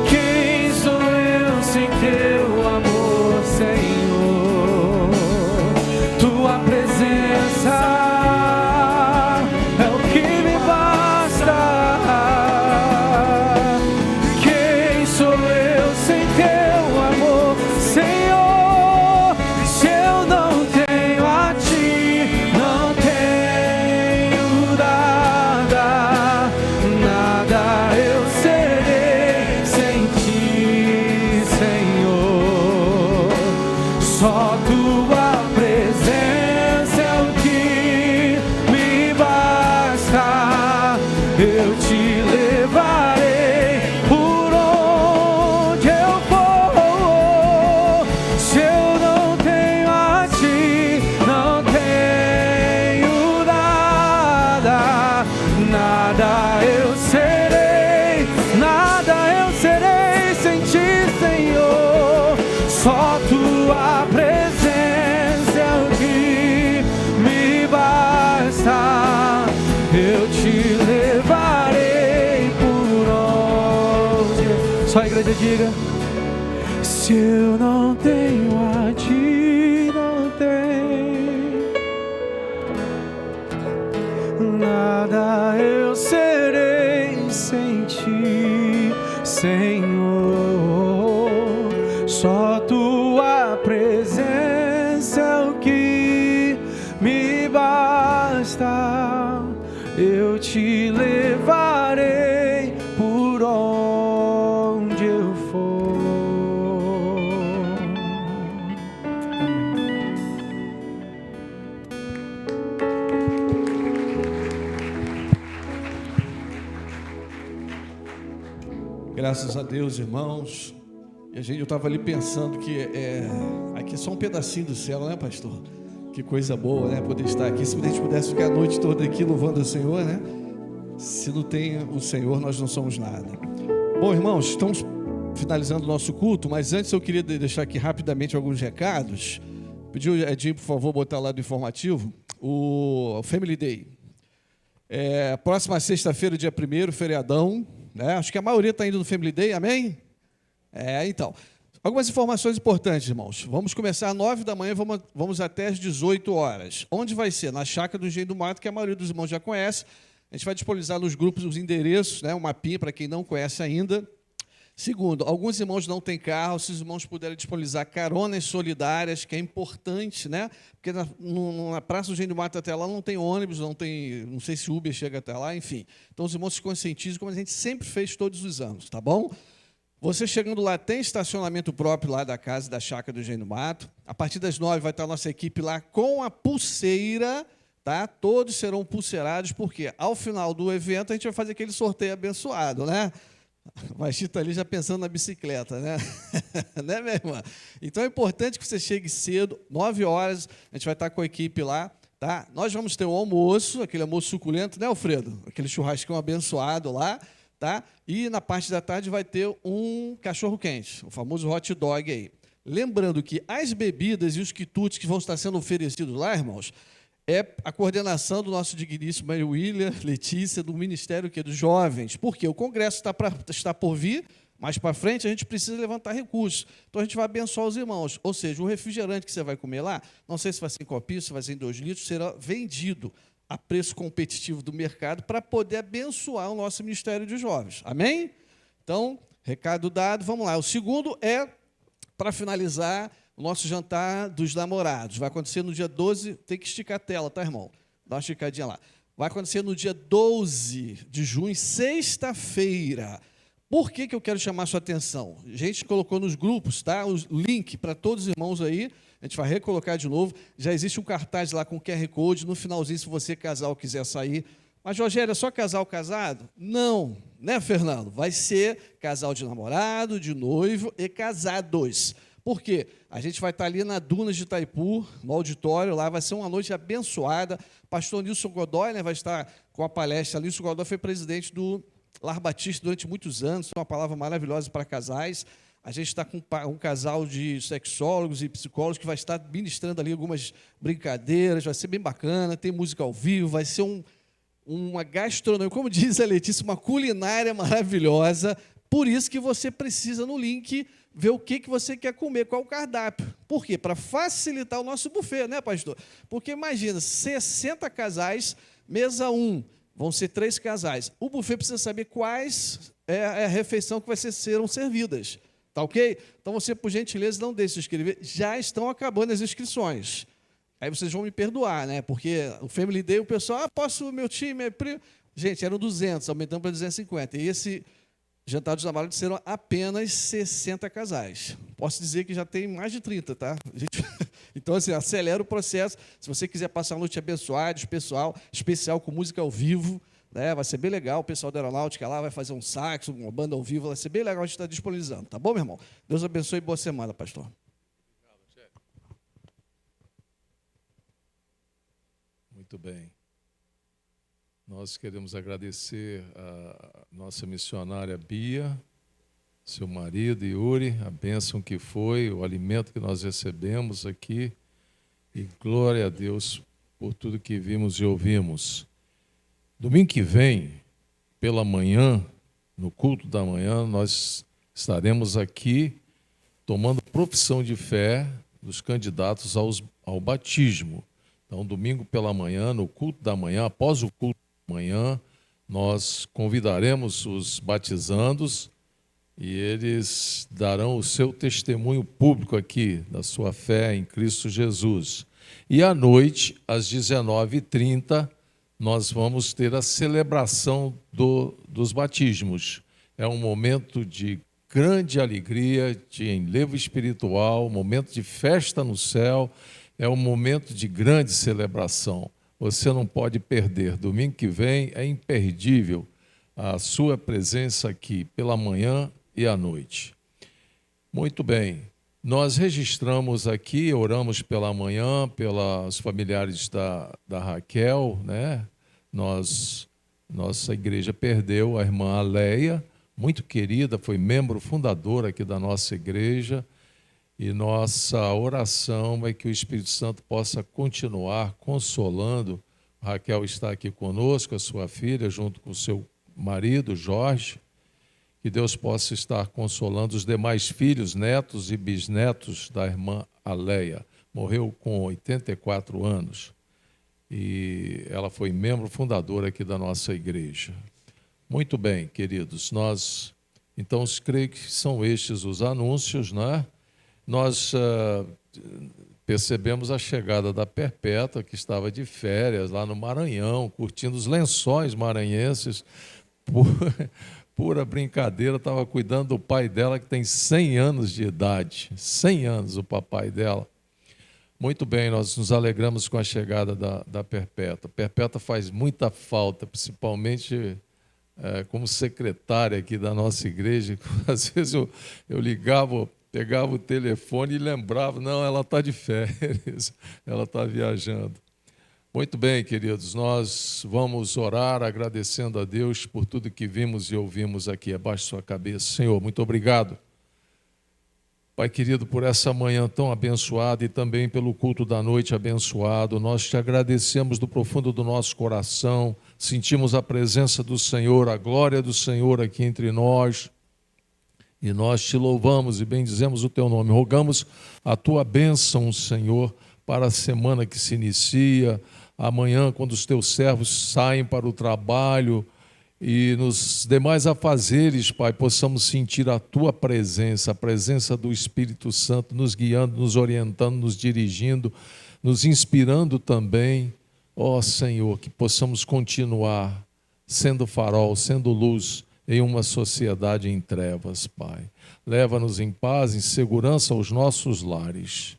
Quem sou eu sem Teu amor, Senhor? Tua presença é o que me basta. Quem sou eu sem Teu amor, Senhor? Se eu não tenho a Ti, não tenho nada, nada eu serei sem Ti, Senhor. Só Tua presença é o que me basta. Eu Te levarei por onde eu for. Se eu não tenho a Ti, não tenho nada, nada eu serei sem Ti, Senhor. Só Tua presença é o que me basta. Eu Te levarei por onde. Só a igreja diga: se eu não tenho a Ti, não tenho nada eu serei sem Ti, Senhor. Só Tua presença é o que me basta. Eu Te levarei por onde eu for. Graças a Deus, irmãos. E eu estava ali pensando que aqui é só um pedacinho do céu, né, pastor? Que coisa boa, né? Poder estar aqui. Se a gente pudesse ficar a noite toda aqui louvando o Senhor, né? Se não tem o Senhor, nós não somos nada. Bom, irmãos, estamos finalizando o nosso culto, mas antes eu queria deixar aqui rapidamente alguns recados. Pedir o Edinho, por favor, botar lá do informativo. O Family Day. Próxima sexta-feira, dia 1º, feriadão. Né? Acho que a maioria está indo no Family Day, amém? Então. Algumas informações importantes, irmãos. Vamos começar às 9 da manhã, vamos até às 18 horas. Onde vai ser? Na Chácara do Engenho do Mato, que a maioria dos irmãos já conhece. A gente vai disponibilizar nos grupos os endereços, né? Um mapinha para quem não conhece ainda. Segundo, alguns irmãos não têm carro, se os irmãos puderem disponibilizar caronas solidárias, que é importante, né? Porque na Praça do Engenho do Mato até lá não tem ônibus, não sei se Uber chega até lá, enfim. Então os irmãos se conscientizem, como a gente sempre fez todos os anos, tá bom? Você chegando lá, tem estacionamento próprio lá da casa da Chácara do Engenho do Mato. A partir das 9 vai estar a nossa equipe lá com a pulseira, tá? Todos serão pulseirados, porque ao final do evento a gente vai fazer aquele sorteio abençoado, né? Mas está ali já pensando na bicicleta, né? Né, minha irmã? Então é importante que você chegue cedo, 9 horas, a gente vai estar com a equipe lá, tá? Nós vamos ter um almoço, aquele almoço suculento, né, Alfredo? Aquele churrascão abençoado lá. tá? E na parte da tarde vai ter um cachorro-quente, o famoso hot dog aí. Lembrando que as bebidas e os quitutes que vão estar sendo oferecidos lá, irmãos, é a coordenação do nosso digníssimo William, Letícia, do Ministério dos Jovens. Porque o Congresso está por vir, mais para frente a gente precisa levantar recursos. Então a gente vai abençoar os irmãos. Ou seja, o refrigerante que você vai comer lá, não sei se vai ser em copinho, se vai ser em 2 litros, será vendido a preço competitivo do mercado para poder abençoar o nosso Ministério dos Jovens. Amém? Então, recado dado, vamos lá. O segundo é, para finalizar, o nosso jantar dos namorados. Vai acontecer no dia 12, tem que esticar a tela, tá, irmão? Dá uma esticadinha lá. Vai acontecer no dia 12 de junho, sexta-feira. Por que eu quero chamar a sua atenção? A gente colocou nos grupos, tá? O link para todos os irmãos aí. A gente vai recolocar de novo. Já existe um cartaz lá com QR Code. No finalzinho, se você, casal, quiser sair. Mas, Rogério, é só casal casado? Não, né, Fernando? Vai ser casal de namorado, de noivo e casados. Por quê? A gente vai estar ali na Dunas de Itaipu, no auditório, lá vai ser uma noite abençoada. Pastor Nilson Godoy, né, vai estar com a palestra. Nilson Godoy foi presidente do Lar Batista durante muitos anos, é uma palavra maravilhosa para casais. A gente está com um casal de sexólogos e psicólogos que vai estar ministrando ali algumas brincadeiras, vai ser bem bacana, tem música ao vivo, vai ser uma gastronomia, como diz a Letícia, uma culinária maravilhosa. Por isso que você precisa, no link, ver o que você quer comer, qual o cardápio. Por quê? Para facilitar o nosso buffet, né, pastor? Porque imagina, 60 casais, mesa 1, vão ser 3 casais. O buffet precisa saber quais é a refeição que serão servidas. Tá ok? Então você, por gentileza, não deixe de inscrever. Já estão acabando as inscrições. Aí vocês vão me perdoar, né? Porque o Family Day, o pessoal, posso, meu time, gente, eram 200, aumentando para 250. E esse jantar dos namorados serão apenas 60 casais. Posso dizer que já tem mais de 30, tá? Então, assim, acelera o processo. Se você quiser passar uma noite abençoada, especial com música ao vivo, né? Vai ser bem legal. O pessoal da Aeronáutica lá vai fazer um sax, uma banda ao vivo, vai ser bem legal, a gente está disponibilizando. Tá bom, meu irmão? Deus abençoe e boa semana, pastor. Muito bem. Nós queremos agradecer a nossa missionária Bia, seu marido Yuri, a bênção que foi, o alimento que nós recebemos aqui, e glória a Deus por tudo que vimos e ouvimos. Domingo que vem, pela manhã, no culto da manhã, nós estaremos aqui tomando profissão de fé dos candidatos ao batismo. Então, domingo pela manhã, no culto da manhã, após o culto da manhã, nós convidaremos os batizandos e eles darão o seu testemunho público aqui da sua fé em Cristo Jesus. E à noite, às 19h30, nós vamos ter a celebração dos batismos. É um momento de grande alegria, de enlevo espiritual, um momento de festa no céu, é um momento de grande celebração. Você não pode perder. Domingo que vem é imperdível a sua presença aqui, pela manhã e à noite. Muito bem. Nós registramos aqui, oramos pela manhã, pelos familiares da Raquel, né? Nossa igreja perdeu a irmã Aleia, muito querida, foi membro fundador aqui da nossa igreja, e nossa oração é que o Espírito Santo possa continuar consolando. Raquel está aqui conosco, a sua filha, junto com o seu marido, Jorge, que Deus possa estar consolando os demais filhos, netos e bisnetos da irmã Aleia. Morreu com 84 anos e ela foi membro fundador aqui da nossa igreja. Muito bem, queridos, então creio que são estes os anúncios, né? Nós percebemos a chegada da Perpétua, que estava de férias lá no Maranhão, curtindo os lençóis maranhenses. Pura brincadeira, estava cuidando do pai dela, que tem 100 anos de idade. 100 anos o papai dela. Muito bem, nós nos alegramos com a chegada da Perpétua. Perpétua faz muita falta, principalmente como secretária aqui da nossa igreja. Às vezes eu ligava, pegava o telefone e lembrava, não, ela está de férias, ela está viajando. Muito bem, queridos, nós vamos orar agradecendo a Deus por tudo que vimos e ouvimos aqui. Abaixe sua cabeça. Senhor, muito obrigado, Pai querido, por essa manhã tão abençoada e também pelo culto da noite abençoado. Nós te agradecemos do profundo do nosso coração, sentimos a presença do Senhor, a glória do Senhor aqui entre nós. E nós te louvamos e bendizemos o teu nome. Rogamos a tua bênção, Senhor, para a semana que se inicia, amanhã, quando os teus servos saem para o trabalho e nos demais afazeres, Pai, possamos sentir a tua presença, a presença do Espírito Santo, nos guiando, nos orientando, nos dirigindo, nos inspirando também. Ó Senhor, que possamos continuar sendo farol, sendo luz em uma sociedade em trevas, Pai. Leva-nos em paz, em segurança aos nossos lares.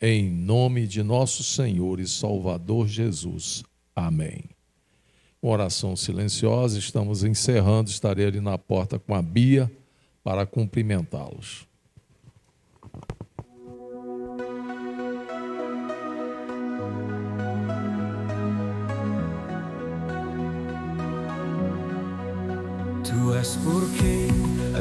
Em nome de nosso Senhor e Salvador Jesus. Amém. Uma oração silenciosa, estamos encerrando, estarei ali na porta com a Bia para cumprimentá-los. Tu és por quem